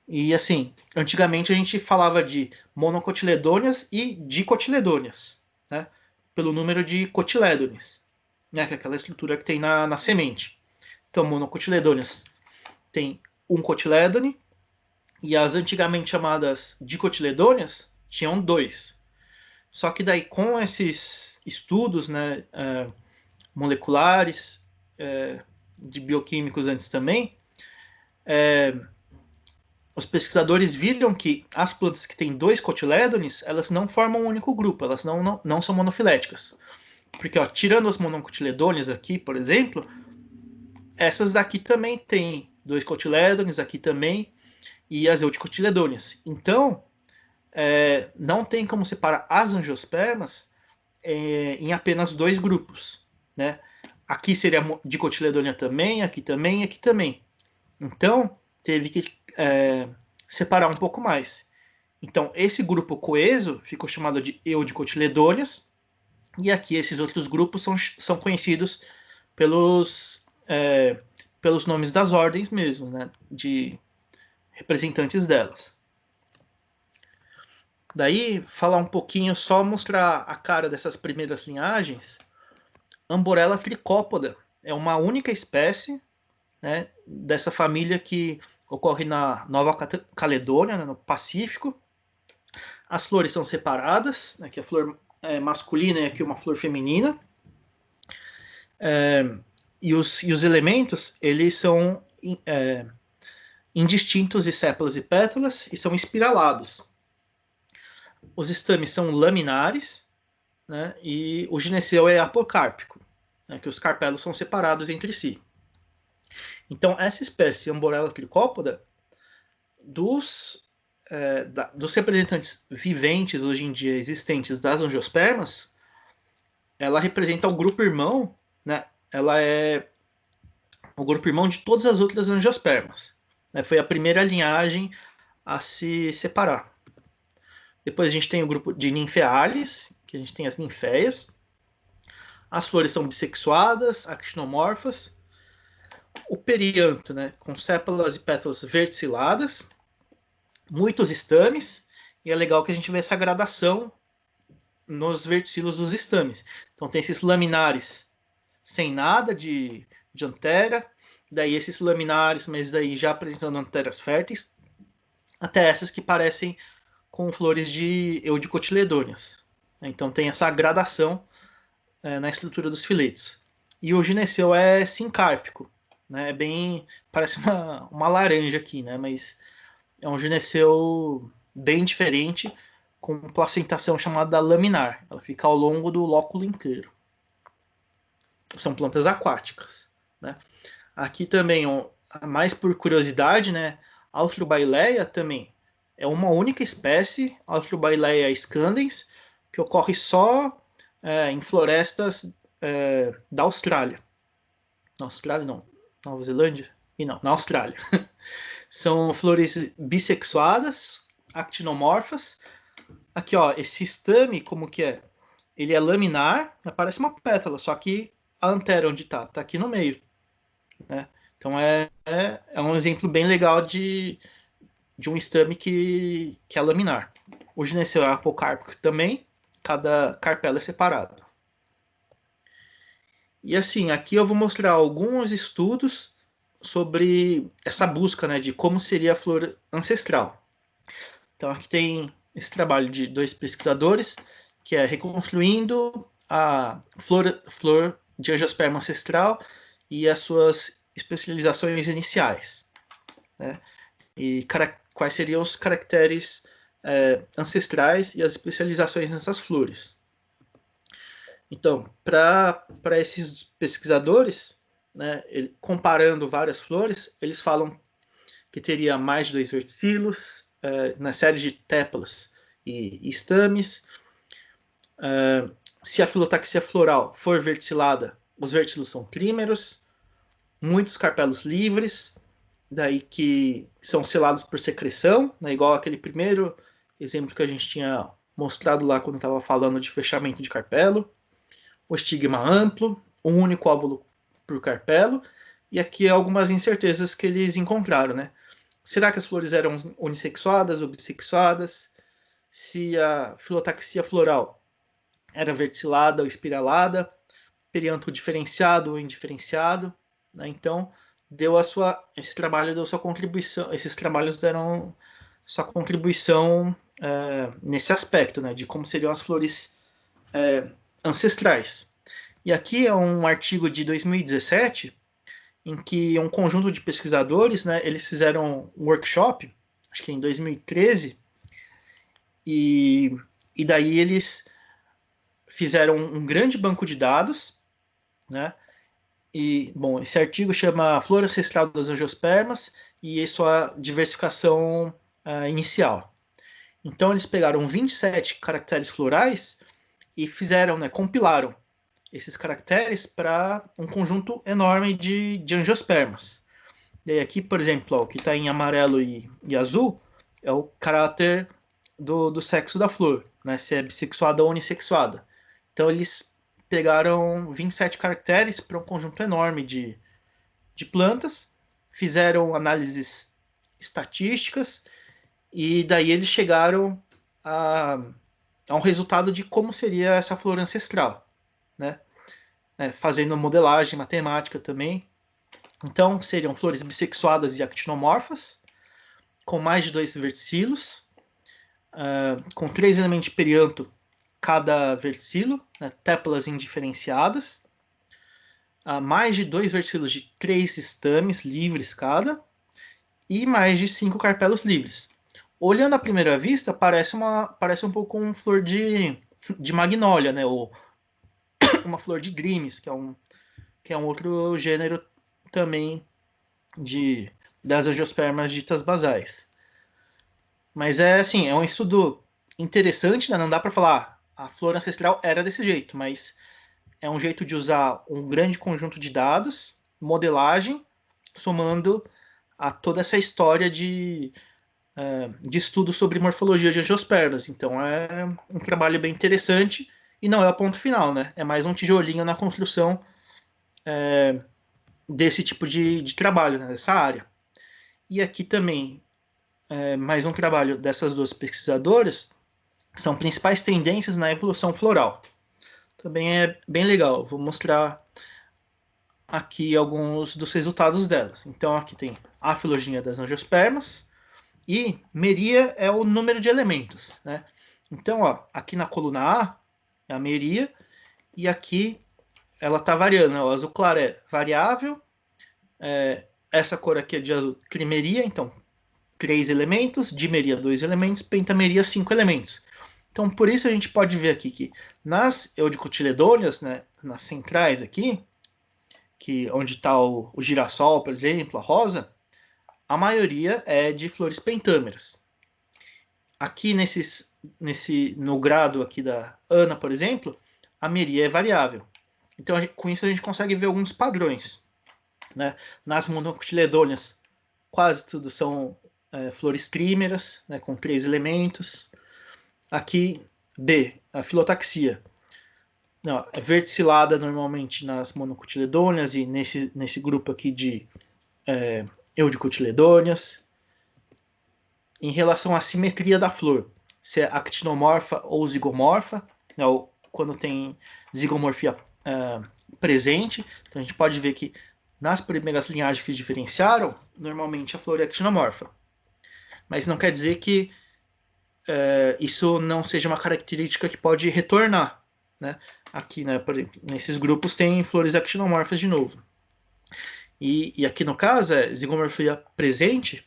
B: E assim, antigamente a gente falava de monocotiledôneas e dicotiledôneas, né? Pelo número de cotilédones, né? Que é aquela estrutura que tem na semente. Então, monocotiledôneas tem um cotilédone, e as antigamente chamadas dicotiledôneas tinham 2. Só que daí, com esses estudos, né, moleculares, de bioquímicos antes também, os pesquisadores viram que as plantas que têm 2 cotilédones, elas não formam um único grupo, elas não são monofiléticas. Porque, ó, tirando as monocotiledôneas aqui, por exemplo, essas daqui também têm 2 cotilédones, aqui também, e as eudicotiledôneas. Então, não tem como separar as angiospermas em apenas 2 grupos. Né? Aqui seria dicotiledônea também, aqui também, aqui também. Então, teve que separar um pouco mais. Então, esse grupo coeso ficou chamado de eudicotiledôneas, e aqui esses outros grupos são conhecidos pelos nomes das ordens mesmo, né, de representantes delas. Daí, falar um pouquinho, só mostrar a cara dessas primeiras linhagens, Amborella tricópoda é uma única espécie, né, dessa família que ocorre na Nova Caledônia, né, no Pacífico. As flores são separadas, né, aqui a flor masculina e aqui uma flor feminina. E os elementos, eles são indistintos de sépalas e pétalas e são espiralados. Os estames são laminares, né, e o gineceu é apocárpico, né, que os carpelos são separados entre si. Então, essa espécie, Amborella tricópoda, dos representantes viventes hoje em dia existentes das angiospermas, ela representa o grupo irmão, né? Ela é o grupo irmão de todas as outras angiospermas. Né? Foi a primeira linhagem a se separar. Depois a gente tem o grupo de ninfeales, que a gente tem as ninféias. As flores são bissexuadas, actinomorfas. O perianto, né, com sépalas e pétalas verticiladas. Muitos estames. E é legal que a gente vê essa gradação nos verticilos dos estames. Então tem esses laminares sem nada de antera, daí esses laminares, mas daí já apresentando anteras férteis, até essas que parecem com flores de eudicotiledôneas. Então tem essa gradação na estrutura dos filetes. E o gineceu é sincárpico, né? É bem, parece uma laranja aqui, né? Mas é um gineceu bem diferente, com placentação chamada laminar. Ela fica ao longo do lóculo inteiro. São plantas aquáticas, né? Aqui também, mais por curiosidade, né? Austrobaileia também é uma única espécie, Austrobaileia scandens, que ocorre só em florestas da Austrália. Na Austrália não, Nova Zelândia? E não, na Austrália. São flores bissexuadas, actinomorfas. Aqui, ó, esse estame, como que é? Ele é laminar, parece uma pétala, só que a antera onde tá aqui no meio. Né? Então é um exemplo bem legal de um estame que é laminar. O gineceu é apocárpico também, cada carpela é separado. E assim, aqui eu vou mostrar alguns estudos sobre essa busca, né, de como seria a flor ancestral. Então aqui tem esse trabalho de 2 pesquisadores, que é reconstruindo a flor de angiosperma ancestral e as suas especializações iniciais. Né? E quais seriam os caracteres ancestrais e as especializações nessas flores. Então, para esses pesquisadores, né, comparando várias flores, eles falam que teria mais de 2 verticilos, na série de tépalas e estames. Se a filotaxia floral for verticilada, os verticilos são trímeros, muitos carpelos livres, daí que são selados por secreção, né, igual aquele primeiro exemplo que a gente tinha mostrado lá quando estava falando de fechamento de carpelo. O estigma amplo, um único óvulo por carpelo, e aqui algumas incertezas que eles encontraram, né? Será que as flores eram unissexuadas ou bissexuadas? Se a filotaxia floral era verticilada ou espiralada? Perianto diferenciado ou indiferenciado? Né? Então, esse trabalho deu sua contribuição, esses trabalhos deram sua contribuição nesse aspecto, né, de como seriam as flores ancestrais. E aqui é um artigo de 2017 em que um conjunto de pesquisadores, né, eles fizeram um workshop, acho que em 2013, e daí eles fizeram um grande banco de dados, né, e, bom, esse artigo chama Flora Ancestral das Angiospermas e sua diversificação inicial. Então, eles pegaram 27 caracteres florais e fizeram, né, compilaram esses caracteres para um conjunto enorme de angiospermas. E aí aqui, por exemplo, ó, o que está em amarelo e azul é o caráter do sexo da flor, né, se é bissexuada ou unissexuada. Então, eles pegaram 27 caracteres para um conjunto enorme de plantas, fizeram análises estatísticas e daí eles chegaram a um resultado de como seria essa flor ancestral. Né? fazendo modelagem matemática também. Então, seriam flores bissexuadas e actinomorfas, com mais de 2 verticilos, com 3 elementos de perianto cada verticilo, né, tépalas indiferenciadas, mais de 2 verticilos de 3 estames livres cada, e mais de 5 carpelos livres. Olhando à primeira vista, parece um pouco com flor de magnólia, né, ou uma flor de grimes, que é um outro gênero também das angiospermas ditas basais. Mas assim, é um estudo interessante, né? Não dá para falar a flor ancestral era desse jeito, mas é um jeito de usar um grande conjunto de dados, modelagem, somando a toda essa história de estudo sobre morfologia de angiospermas. Então é um trabalho bem interessante e não é o ponto final, né? É mais um tijolinho na construção desse tipo de trabalho, né? Dessa área. E aqui também, mais um trabalho dessas duas pesquisadoras, são principais tendências na evolução floral. Também é bem legal, vou mostrar aqui alguns dos resultados delas. Então aqui tem a filogenia das angiospermas e meria é o número de elementos, né? Então, ó, aqui na coluna A é a meria e aqui ela está variando, né? O azul claro é variável, essa cor aqui é de azul trimeria, então 3 elementos, dimeria 2 elementos, pentameria 5 elementos. Então, por isso a gente pode ver aqui que nas eudicotiledôneas, né, nas centrais aqui, onde está o girassol, por exemplo, a rosa, a maioria é de flores pentâmeras. Aqui no grado aqui da Ana, por exemplo, a meria é variável. Então, com isso a gente consegue ver alguns padrões, né? Nas monocotiledôneas, quase tudo são flores trímeras, né, com 3 elementos. Aqui, B, a filotaxia. Não, é verticilada normalmente nas monocotiledôneas e nesse grupo aqui de eudicotiledôneas. Em relação à simetria da flor, se é actinomorfa ou zigomorfa, né, ou quando tem zigomorfia presente, então a gente pode ver que nas primeiras linhagens que diferenciaram, normalmente a flor é actinomorfa. Mas não quer dizer que isso não seja uma característica que pode retornar, né? Aqui, né, por exemplo, nesses grupos tem flores actinomorfas de novo. E aqui no caso é zigomorfia presente,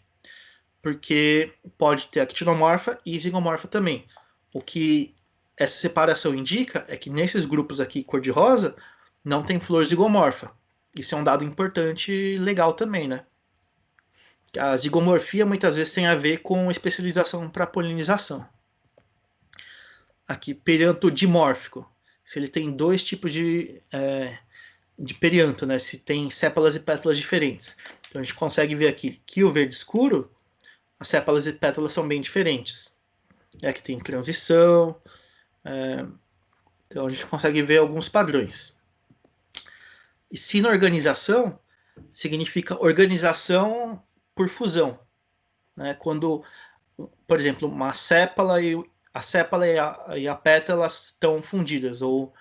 B: porque pode ter actinomorfa e zigomorfa também. O que essa separação indica é que nesses grupos aqui cor-de-rosa não tem flor zigomorfa. Isso é um dado importante e legal também, né? A zigomorfia muitas vezes tem a ver com especialização para polinização. Aqui, perianto dimórfico. Se ele tem 2 tipos de perianto, né? Se tem sépalas e pétalas diferentes. Então a gente consegue ver aqui que o verde escuro, as sépalas e pétalas são bem diferentes. E aqui tem transição. Então a gente consegue ver alguns padrões. E sinorganização significa organização por fusão, né? Quando, por exemplo, uma sépala e a pétala estão fundidas, ou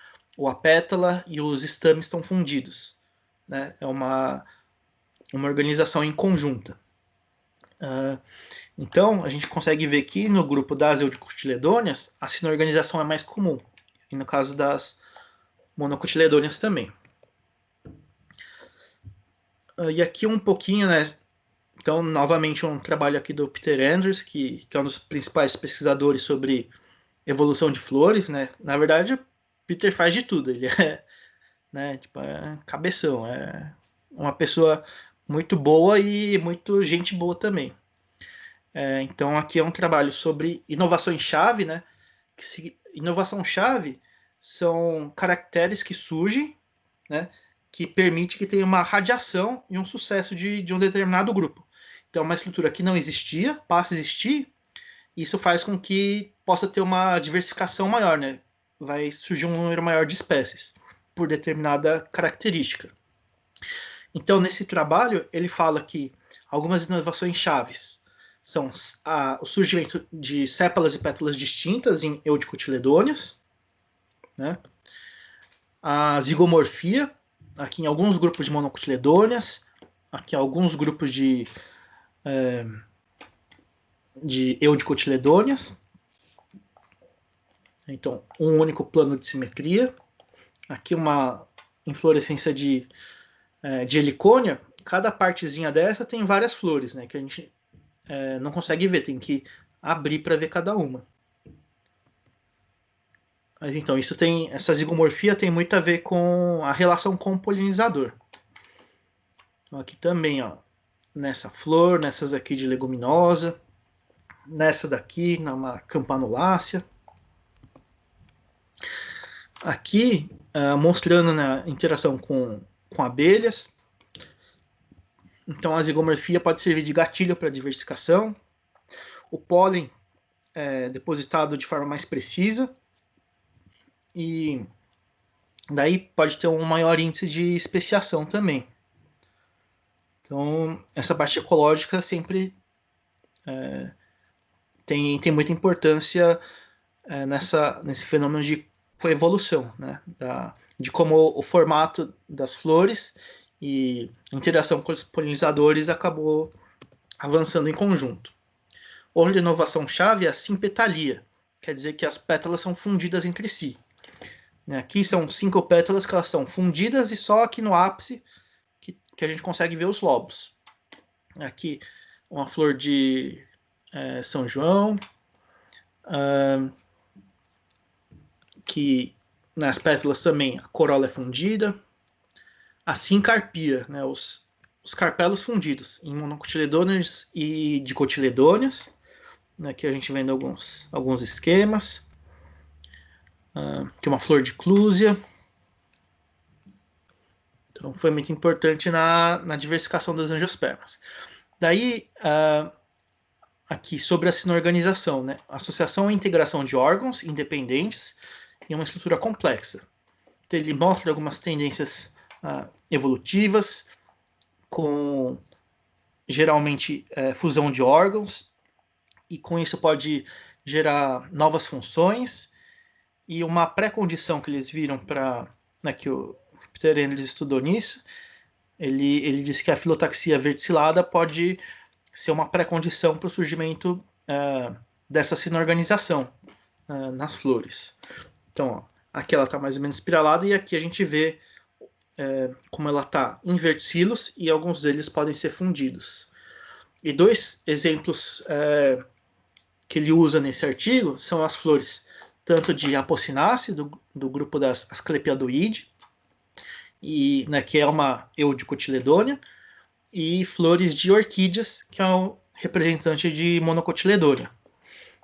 B: a pétala e os estames estão fundidos, né? É uma organização em conjunta. Então, a gente consegue ver que no grupo das eudicotiledôneas, a sinorganização é mais comum, e no caso das monocotiledôneas também. E aqui um pouquinho, né? Então, novamente, um trabalho aqui do Peter Andrews, que é um dos principais pesquisadores sobre evolução de flores, né? Na verdade, o Peter faz de tudo. Ele né, tipo, cabeção. É uma pessoa muito boa e muito gente boa também. Então, aqui é um trabalho sobre inovações-chave, né? Inovação-chave são caracteres que surgem, né? Que permite que tenha uma radiação e um sucesso de um determinado grupo. Então, uma estrutura que não existia, passa a existir, isso faz com que possa ter uma diversificação maior, né? Vai surgir um número maior de espécies por determinada característica. Então, nesse trabalho, ele fala que algumas inovações chaves são o surgimento de sépalas e pétalas distintas em eudicotiledôneas, né? a zigomorfia, aqui em alguns grupos de monocotiledôneas, aqui alguns grupos de eudicotiledôneas. Então, um único plano de simetria. Aqui uma inflorescência de helicônia. Cada partezinha dessa tem várias flores, né, que a gente não consegue ver, tem que abrir para ver cada uma. Mas então, essa zigomorfia tem muito a ver com a relação com o polinizador. Então, aqui também, ó, nessa flor, nessas aqui de leguminosa, nessa daqui, numa campanulácea. Aqui, mostrando, né, a interação com abelhas. Então, a zigomorfia pode servir de gatilho para diversificação. O pólen é depositado de forma mais precisa. E daí pode ter um maior índice de especiação também. Então, essa parte ecológica sempre tem muita importância nesse fenômeno de coevolução, né? De como o formato das flores e a interação com os polinizadores acabou avançando em conjunto. Outra inovação-chave é a simpetalia, quer dizer que as pétalas são fundidas entre si. Aqui são 5 pétalas que elas estão fundidas e só aqui no ápice que a gente consegue ver os lobos. Aqui uma flor de São João, que nas pétalas também a corola é fundida. A sincarpia, né, os carpelos fundidos em monocotiledôneas e dicotiledôneas. Aqui a gente vendo alguns esquemas. Aqui uma flor de clúsia. Então foi muito importante na diversificação das angiospermas. Daí, aqui sobre a sinorganização, né? Associação e integração de órgãos independentes em uma estrutura complexa. Então, ele mostra algumas tendências evolutivas, com geralmente fusão de órgãos, e com isso pode gerar novas funções. E uma pré-condição que eles viram para, né, que o Peter Enns estudou nisso, ele disse que a filotaxia verticillada pode ser uma pré-condição para o surgimento dessa sinorganização nas flores. Então, ó, aqui ela está mais ou menos espiralada e aqui a gente vê como ela está em verticilos e alguns deles podem ser fundidos. E 2 exemplos que ele usa nesse artigo são as flores tanto de Apocynaceae, do grupo das Asclepiadoides, né, que é uma eudicotiledônea, e flores de orquídeas, que é o representante de monocotiledônea.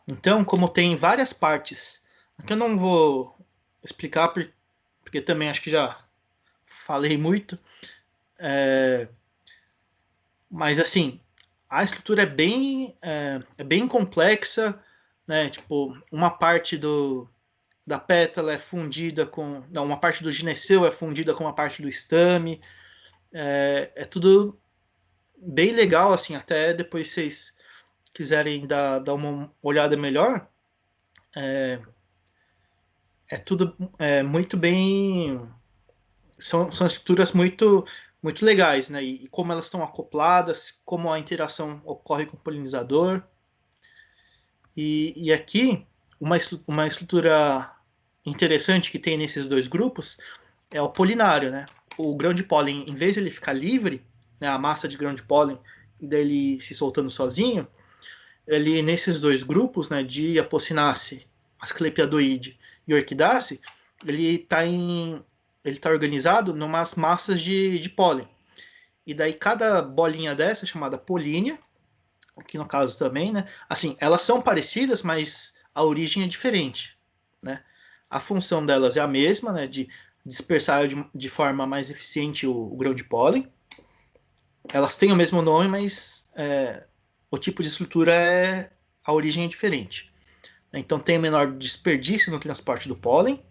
B: Então, como tem várias partes, aqui eu não vou explicar, porque também acho que já falei muito, mas assim, a estrutura é bem complexa, né? Tipo, uma parte da pétala é fundida com... Não, uma parte do gineceu é fundida com uma parte do estame. É tudo bem legal, assim, até depois vocês quiserem dar uma olhada melhor. Tudo muito bem... São estruturas muito legais, né? E como elas estão acopladas, como a interação ocorre com o polinizador. E aqui, uma estrutura interessante que tem nesses 2 grupos é o polinário, né? O grão de pólen, em vez de ele ficar livre, né, a massa de grão de pólen, e dele se soltando sozinho, ele nesses 2 grupos, né, de Apocynaceae, Asclepiadoide e Orchidaceae, ele tá organizado em umas massas de pólen. E daí cada bolinha dessa é chamada polínia, aqui no caso também, né? Assim, elas são parecidas, mas a origem é diferente, né? A função delas é a mesma, né? De dispersar de forma mais eficiente o grão de pólen. Elas têm o mesmo nome, mas o tipo de estrutura a origem é diferente. Então tem menor desperdício no transporte do pólen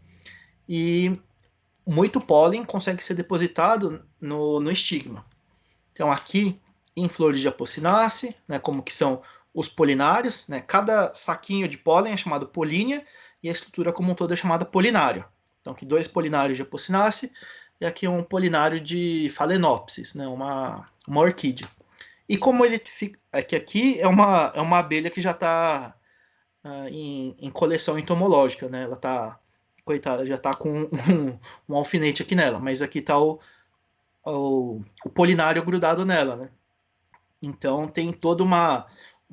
B: e muito pólen consegue ser depositado no estigma. Então aqui em flores de Apocynaceae, né, como que são os polinários, né, cada saquinho de pólen é chamado polínia e a estrutura como um todo é chamada polinário. Então, aqui 2 polinários de Apocynaceae e aqui um polinário de Phalaenopsis, né? Uma orquídea. E como ele fica... É que aqui é uma abelha que já está em coleção entomológica, né? Ela tá... Coitada, já está com um alfinete aqui nela. Mas aqui está o polinário grudado nela, né? Então tem toda uma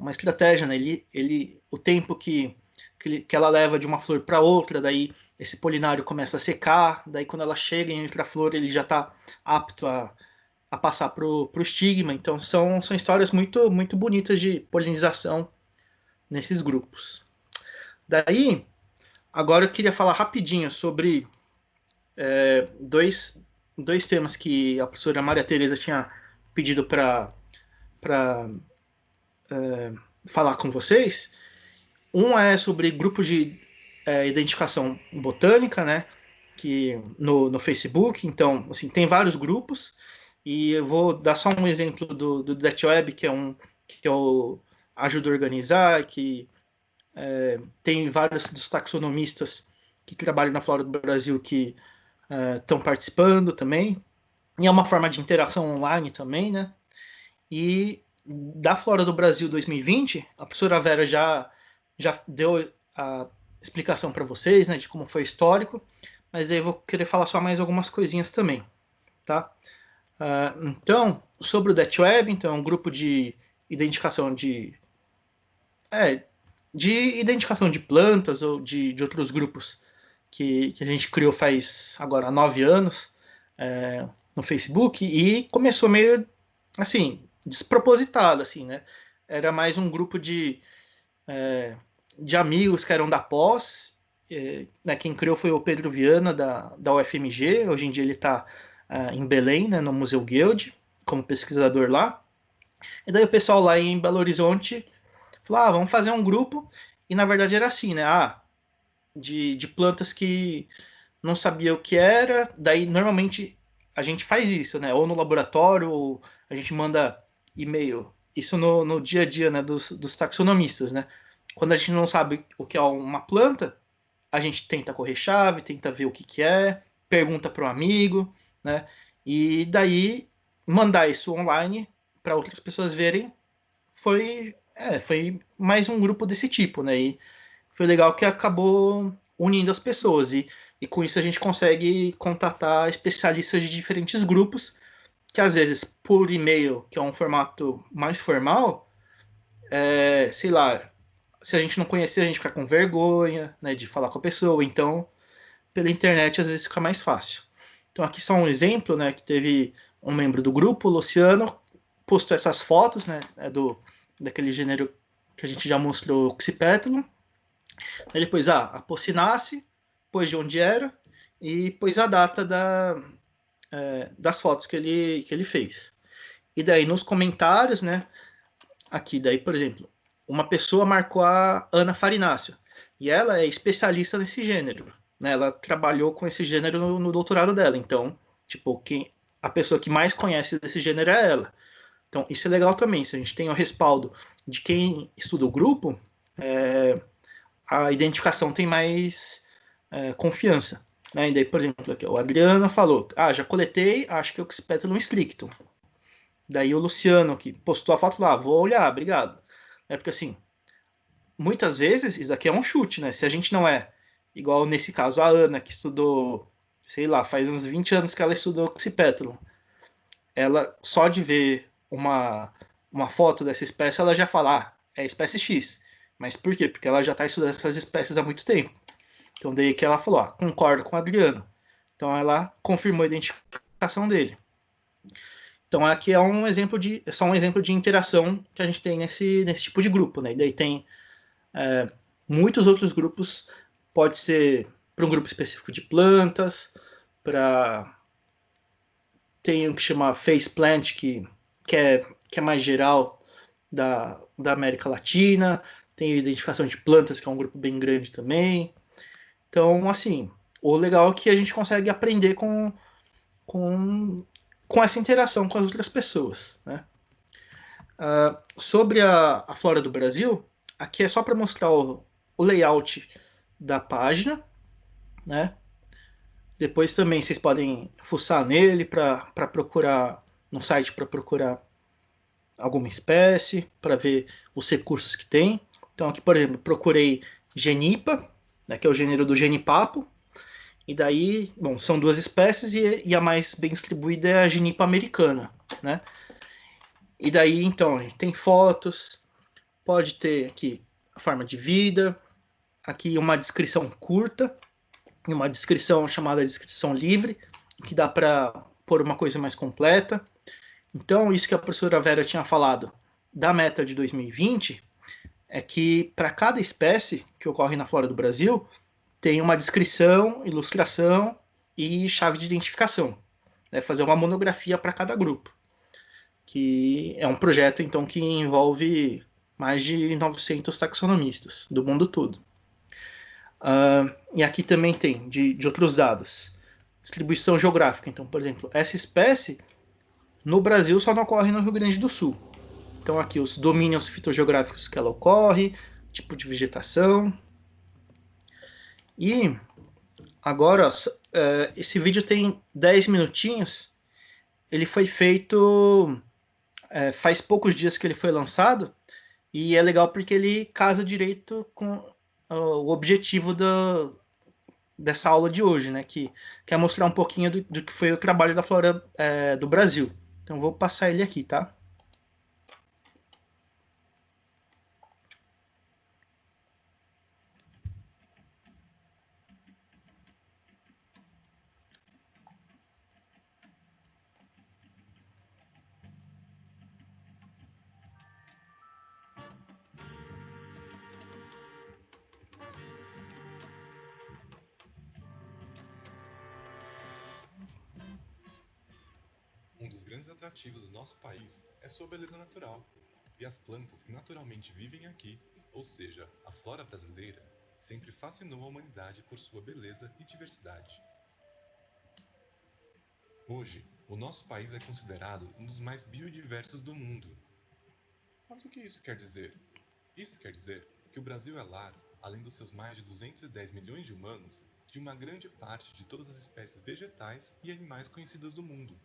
B: estratégia, né? O tempo que ela leva de uma flor para outra, daí esse polinário começa a secar, daí quando ela chega em outra flor ele já está apto a passar para o estigma. Então são histórias muito, muito bonitas de polinização nesses grupos. Daí, agora eu queria falar rapidinho sobre dois temas que a professora Maria Tereza tinha pedido para falar com vocês. Um é sobre grupos de identificação botânica, né? Que no Facebook. Então, assim, tem vários grupos. E eu vou dar só um exemplo do DetWeb, que eu ajudo a organizar, que tem vários dos taxonomistas que trabalham na Flora do Brasil que estão participando também. E é uma forma de interação online também, né? E da Flora do Brasil 2020, a professora Vera já deu a explicação para vocês, né, de como foi histórico, mas aí eu vou querer falar só mais algumas coisinhas também, tá? Então, sobre o DetWeb, então, é um grupo de identificação de identificação de plantas ou de outros grupos que a gente criou faz agora 9 anos no Facebook, e começou meio assim, despropositado, assim, né? Era mais um grupo de amigos que eram da pós, né? Quem criou foi o Pedro Viana, da UFMG, hoje em dia ele está em Belém, né, no Museu Guild, como pesquisador lá. E daí o pessoal lá em Belo Horizonte falou, vamos fazer um grupo, e na verdade era assim, né? De plantas que não sabia o que era, daí normalmente a gente faz isso, né? Ou no laboratório, ou a gente manda e-mail. Isso no dia a dia, né, dos taxonomistas, né? Quando a gente não sabe o que é uma planta, a gente tenta correr chave, tenta ver o que é, pergunta para um amigo, né? E daí mandar isso online para outras pessoas verem foi mais um grupo desse tipo, né? E foi legal que acabou unindo as pessoas e com isso a gente consegue contatar especialistas de diferentes grupos que às vezes por e-mail, que é um formato mais formal, sei lá, se a gente não conhecer, a gente fica com vergonha, né, de falar com a pessoa. Então, pela internet, às vezes fica mais fácil. Então, aqui só um exemplo, né, que teve um membro do grupo, o Luciano, postou essas fotos, né, daquele gênero que a gente já mostrou, Oxypetalum. Ele pôs a Apocynaceae, pôs de onde era, e pôs a data das fotos que ele fez. E daí nos comentários, né, aqui, daí, por exemplo, uma pessoa marcou a Ana Farinácio, e ela é especialista nesse gênero, né? Ela trabalhou com esse gênero no doutorado dela, então, tipo, a pessoa que mais conhece desse gênero é ela. Então, isso é legal também, se a gente tem o respaldo de quem estuda o grupo, a identificação tem mais confiança. Né? E daí, por exemplo, aqui, o Adriano falou, já coletei, acho que é o Oxypetalum strictum. Daí o Luciano, que postou a foto, falou, vou olhar, obrigado. Porque assim, muitas vezes isso aqui é um chute, né? Se a gente não é, igual nesse caso a Ana, que estudou, sei lá, faz uns 20 anos que ela estudou Oxypetalum. Ela, só de ver uma foto dessa espécie, ela já fala, é espécie X. Mas por quê? Porque ela já está estudando essas espécies há muito tempo. Então daí que ela falou, concordo com o Adriano. Então ela confirmou a identificação dele. Então aqui é só um exemplo de interação que a gente tem nesse tipo de grupo, né? E daí tem muitos outros grupos, pode ser para um grupo específico de plantas, tem o que chama Face Plant, que é mais geral da América Latina, tem a identificação de plantas, que é um grupo bem grande também. Então, assim, o legal é que a gente consegue aprender com essa interação com as outras pessoas, né? Sobre a Flora do Brasil, aqui é só para mostrar o layout da página, né? Depois também vocês podem fuçar nele para procurar no site para procurar alguma espécie, para ver os recursos que tem. Então aqui, por exemplo, procurei genipa, né, que é o gênero do genipapo. E daí, bom, são duas espécies e a mais bem distribuída é a genipa americana, né? E daí, então, a gente tem fotos, pode ter aqui a forma de vida, aqui uma descrição curta e uma descrição chamada descrição livre, que dá para pôr uma coisa mais completa. Então, isso que a professora Vera tinha falado da meta de 2020 é que para cada espécie que ocorre na flora do Brasil, tem uma descrição, ilustração e chave de identificação. Né? Fazer uma monografia para cada grupo, que é um projeto então que envolve mais de 900 taxonomistas do mundo todo. E aqui também tem de outros dados. Distribuição geográfica. Então, por exemplo, essa espécie no Brasil só não ocorre no Rio Grande do Sul. Então aqui os domínios fitogeográficos que ela ocorre, tipo de vegetação. E agora, esse vídeo tem 10 minutinhos. Ele foi feito faz poucos dias que ele foi lançado. E é legal porque ele casa direito com o objetivo dessa aula de hoje, né? Que é mostrar um pouquinho do que foi o trabalho da flora do Brasil. Então vou passar ele aqui, tá?
D: Um dos grandes atrativos do nosso país é sua beleza natural, e as plantas que naturalmente vivem aqui, ou seja, a flora brasileira, sempre fascinou a humanidade por sua beleza e diversidade. Hoje, o nosso país é considerado um dos mais biodiversos do mundo. Mas o que isso quer dizer? Isso quer dizer que o Brasil é lar, além dos seus mais de 210 milhões de humanos, de uma grande parte de todas as espécies vegetais e animais conhecidas do mundo.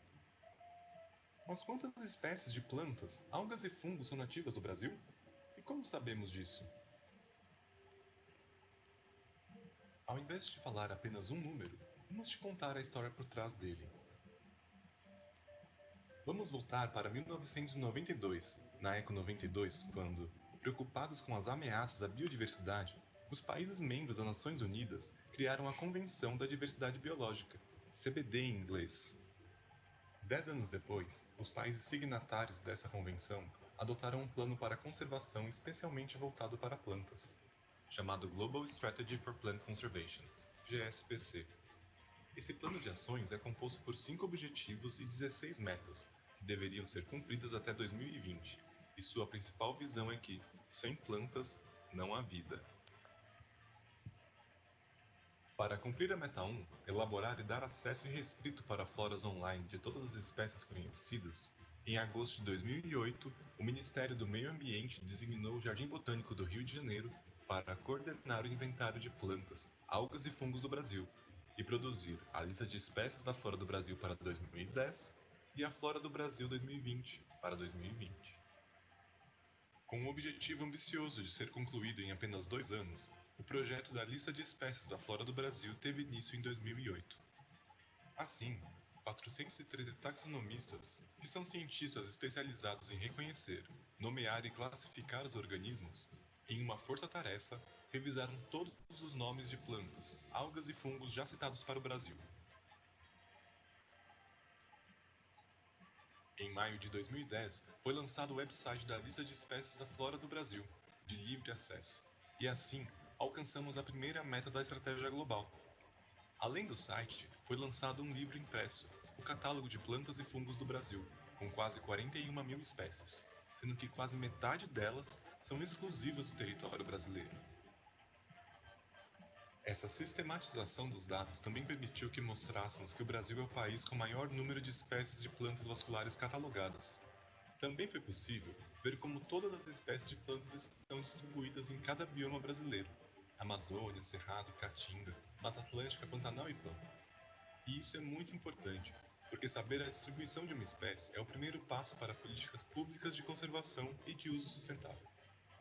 D: Mas quantas espécies de plantas, algas e fungos são nativas do Brasil? E como sabemos disso? Ao invés de falar apenas um número, vamos te contar a história por trás dele. Vamos voltar para 1992, na Eco 92, quando, preocupados com as ameaças à biodiversidade, os países membros das Nações Unidas criaram a Convenção da Diversidade Biológica, CBD em inglês. 10 anos depois, os países signatários dessa convenção adotaram um plano para a conservação especialmente voltado para plantas, chamado Global Strategy for Plant Conservation, GSPC. Esse plano de ações é composto por 5 objetivos e 16 metas, que deveriam ser cumpridas até 2020, e sua principal visão é que, sem plantas, não há vida. Para cumprir a meta 1, elaborar e dar acesso irrestrito para floras online de todas as espécies conhecidas, em agosto de 2008, o Ministério do Meio Ambiente designou o Jardim Botânico do Rio de Janeiro para coordenar o inventário de plantas, algas e fungos do Brasil, e produzir a lista de espécies da flora do Brasil para 2010 e a flora do Brasil 2020 para 2020. Com o objetivo ambicioso de ser concluído em apenas 2 anos, o projeto da lista de espécies da flora do Brasil teve início em 2008. Assim, 413 taxonomistas, que são cientistas especializados em reconhecer, nomear e classificar os organismos, em uma força-tarefa, revisaram todos os nomes de plantas, algas e fungos já citados para o Brasil. Em maio de 2010, foi lançado o website da lista de espécies da flora do Brasil, de livre acesso, e assim alcançamos a primeira meta da estratégia global. Além do site, foi lançado um livro impresso, o Catálogo de Plantas e Fungos do Brasil, com quase 41 mil espécies, sendo que quase metade delas são exclusivas do território brasileiro. Essa sistematização dos dados também permitiu que mostrássemos que o Brasil é o país com maior número de espécies de plantas vasculares catalogadas. Também foi possível ver como todas as espécies de plantas estão distribuídas em cada bioma brasileiro: Amazônia, Cerrado, Caatinga, Mata Atlântica, Pantanal e Pampa. E isso é muito importante, porque saber a distribuição de uma espécie é o primeiro passo para políticas públicas de conservação e de uso sustentável.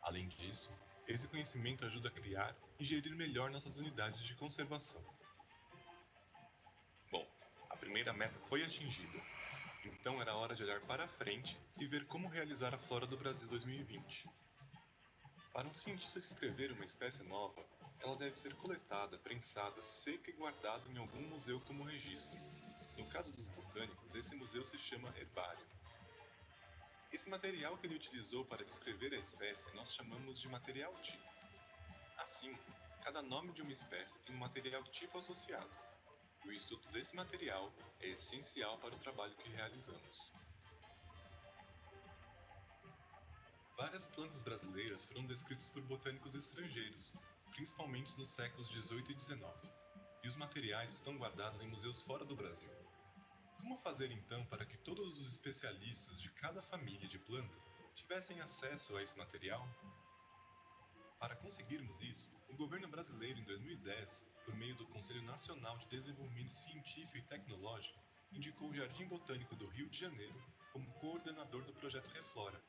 D: Além disso, esse conhecimento ajuda a criar e gerir melhor nossas unidades de conservação. Bom, a primeira meta foi atingida, então era hora de olhar para frente e ver como realizar a Flora do Brasil 2020. Para um cientista descrever uma espécie nova, ela deve ser coletada, prensada, seca e guardada em algum museu como registro. No caso dos botânicos, esse museu se chama herbário. Esse material que ele utilizou para descrever a espécie nós chamamos de material tipo. Assim, cada nome de uma espécie tem um material tipo associado. E o estudo desse material é essencial para o trabalho que realizamos. Várias plantas brasileiras foram descritas por botânicos estrangeiros, principalmente nos séculos XVIII e XIX, e os materiais estão guardados em museus fora do Brasil. Como fazer então para que todos os especialistas de cada família de plantas tivessem acesso a esse material? Para conseguirmos isso, o governo brasileiro em 2010, por meio do Conselho Nacional de Desenvolvimento Científico e Tecnológico, indicou o Jardim Botânico do Rio de Janeiro como coordenador do projeto Reflora,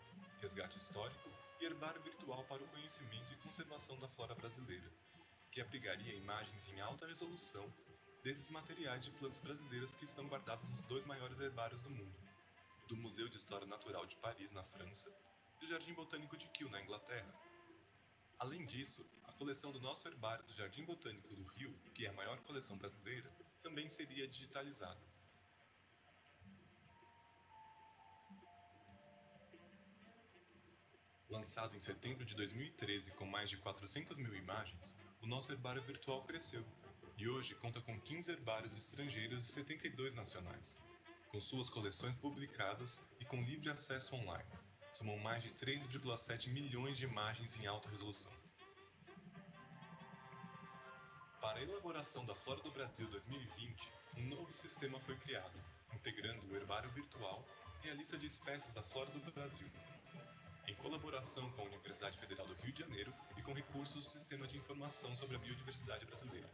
D: resgate histórico e herbário virtual para o conhecimento e conservação da flora brasileira, que abrigaria imagens em alta resolução desses materiais de plantas brasileiras que estão guardados nos dois maiores herbários do mundo, do Museu de História Natural de Paris, na França, e do Jardim Botânico de Kew, na Inglaterra. Além disso, a coleção do nosso herbário do Jardim Botânico do Rio, que é a maior coleção brasileira, também seria digitalizada. Lançado em setembro de 2013 com mais de 400 mil imagens, o nosso herbário virtual cresceu, e hoje conta com 15 herbários estrangeiros e 72 nacionais, com suas coleções publicadas e com livre acesso online. Somam mais de 3,7 milhões de imagens em alta resolução. Para a elaboração da Flora do Brasil 2020, um novo sistema foi criado, integrando o herbário virtual e a lista de espécies da Flora do Brasil, em colaboração com a Universidade Federal do Rio de Janeiro e com recursos do Sistema de Informação sobre a Biodiversidade Brasileira.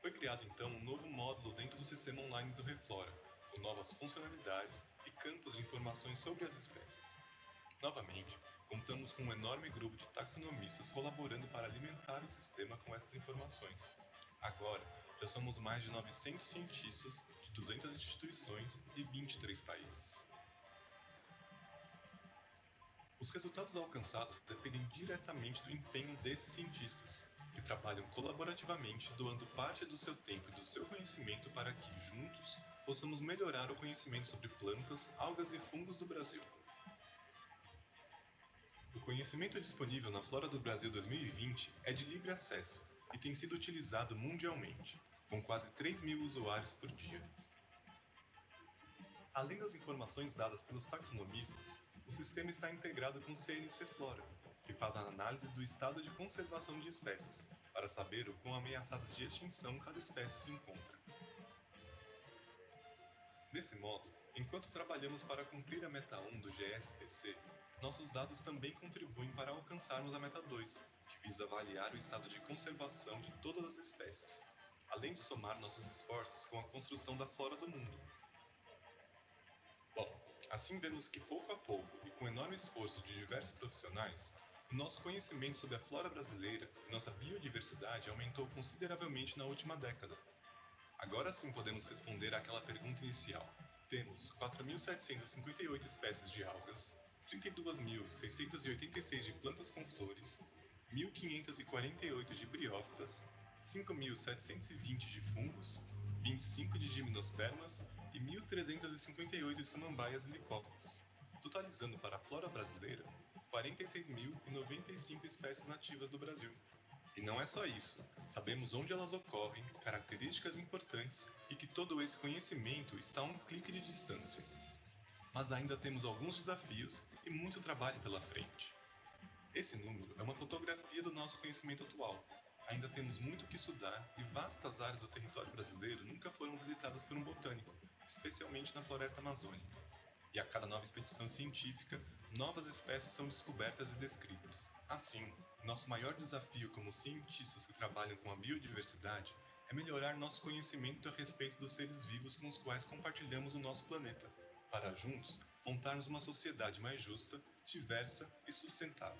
D: Foi criado então um novo módulo dentro do sistema online do Reflora, com novas funcionalidades e campos de informações sobre as espécies. Novamente, contamos com um enorme grupo de taxonomistas colaborando para alimentar o sistema com essas informações. Agora, já somos mais de 900 cientistas de 200 instituições e 23 países. Os resultados alcançados dependem diretamente do empenho desses cientistas, que trabalham colaborativamente, doando parte do seu tempo e do seu conhecimento para que, juntos, possamos melhorar o conhecimento sobre plantas, algas e fungos do Brasil. O conhecimento disponível na Flora do Brasil 2020 é de livre acesso e tem sido utilizado mundialmente, com quase 3.000 usuários por dia. Além das informações dadas pelos taxonomistas, o sistema está integrado com o CNC Flora, que faz a análise do estado de conservação de espécies, para saber o quão ameaçadas de extinção cada espécie se encontra. Desse modo, enquanto trabalhamos para cumprir a Meta 1 do GSPC, nossos dados também contribuem para alcançarmos a Meta 2, que visa avaliar o estado de conservação de todas as espécies, além de somar nossos esforços com a construção da flora do mundo. Bom, assim vemos que pouco a pouco e com enorme esforço de diversos profissionais, o nosso conhecimento sobre a flora brasileira e nossa biodiversidade aumentou consideravelmente na última década. Agora sim podemos responder àquela pergunta inicial. Temos 4.758 espécies de algas, 32.686 de plantas com flores, 1.548 de briófitas, 5.720 de fungos, 25 de gimnospermas e 1.358 de samambaias e licófitas, totalizando para a flora brasileira 46.095 espécies nativas do Brasil. E não é só isso, sabemos onde elas ocorrem, características importantes e que todo esse conhecimento está a um clique de distância. Mas ainda temos alguns desafios e muito trabalho pela frente. Esse número é uma fotografia do nosso conhecimento atual. Ainda temos muito o que estudar e vastas áreas do território brasileiro nunca foram visitadas por um botânico, especialmente na floresta amazônica. E a cada nova expedição científica, novas espécies são descobertas e descritas. Assim, nosso maior desafio como cientistas que trabalham com a biodiversidade é é melhorar nosso conhecimento a respeito dos seres vivos com os quais compartilhamos o nosso planeta, para juntos montarmos uma sociedade mais justa, diversa e sustentável.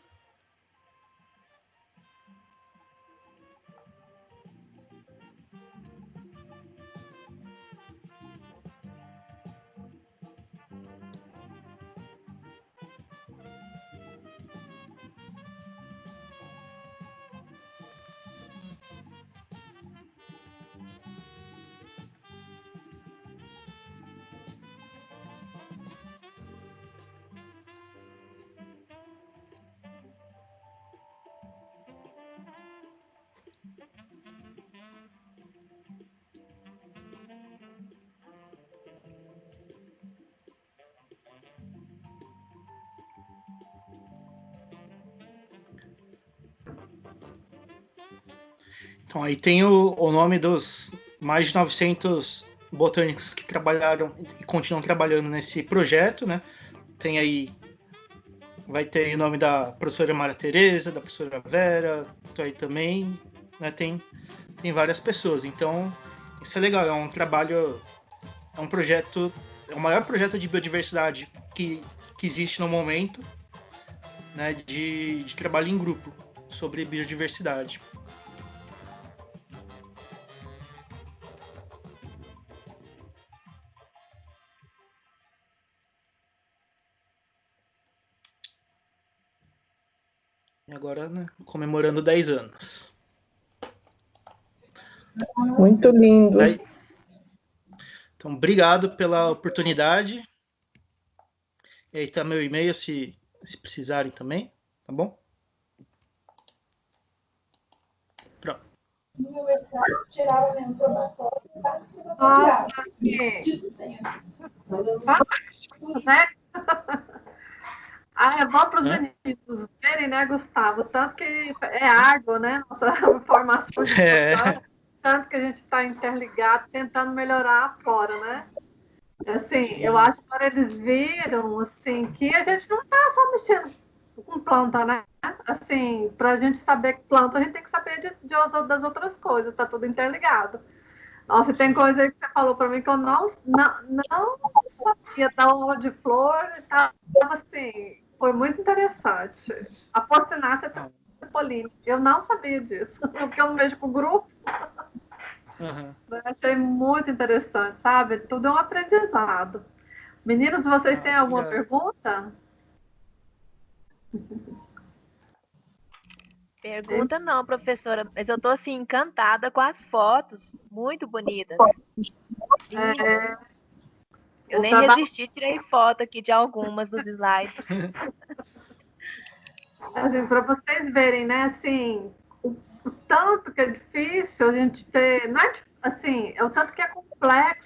B: Então aí tem o nome dos mais de 900 botânicos que trabalharam e continuam trabalhando nesse projeto, né? Tem aí, vai ter aí o nome da professora Maria Tereza, da professora Vera, aí também, né? Tem várias pessoas. Então isso é legal, é um trabalho, é um projeto, é o maior projeto de biodiversidade que existe no momento, né? De trabalho em grupo sobre biodiversidade. E agora, né, comemorando 10 anos.
E: Muito lindo.
B: Então, obrigado pela oportunidade. E aí tá meu e-mail se precisarem também, tá bom? Pronto.
A: Nossa, assim, fantástico, né? É bom para os meninos verem, né, Gustavo? Tanto que é árduo, né? Nossa formação de tanto que a gente está interligado, tentando melhorar fora, né? Assim, sim. Eu acho que agora eles viram, assim, que a gente não está só mexendo com planta, né? Assim, para a gente saber que planta, a gente tem que saber das outras coisas, está tudo interligado. Nossa, tem coisa aí que você falou para mim que eu não sabia da aula de flor, estava assim, foi muito interessante. A focinácea polínica, eu não sabia disso, porque eu não vejo com o grupo.
B: Uhum.
A: Eu achei muito interessante, sabe? Tudo é um aprendizado. Meninos, vocês têm alguma pergunta?
F: Pergunta não, professora, mas eu tô assim encantada com as fotos, muito bonitas. Eu nem resisti, tirei foto aqui de algumas dos slides.
A: Assim, para vocês verem, né, assim, o tanto que é difícil a gente ter, não é, assim, é o tanto que é complexo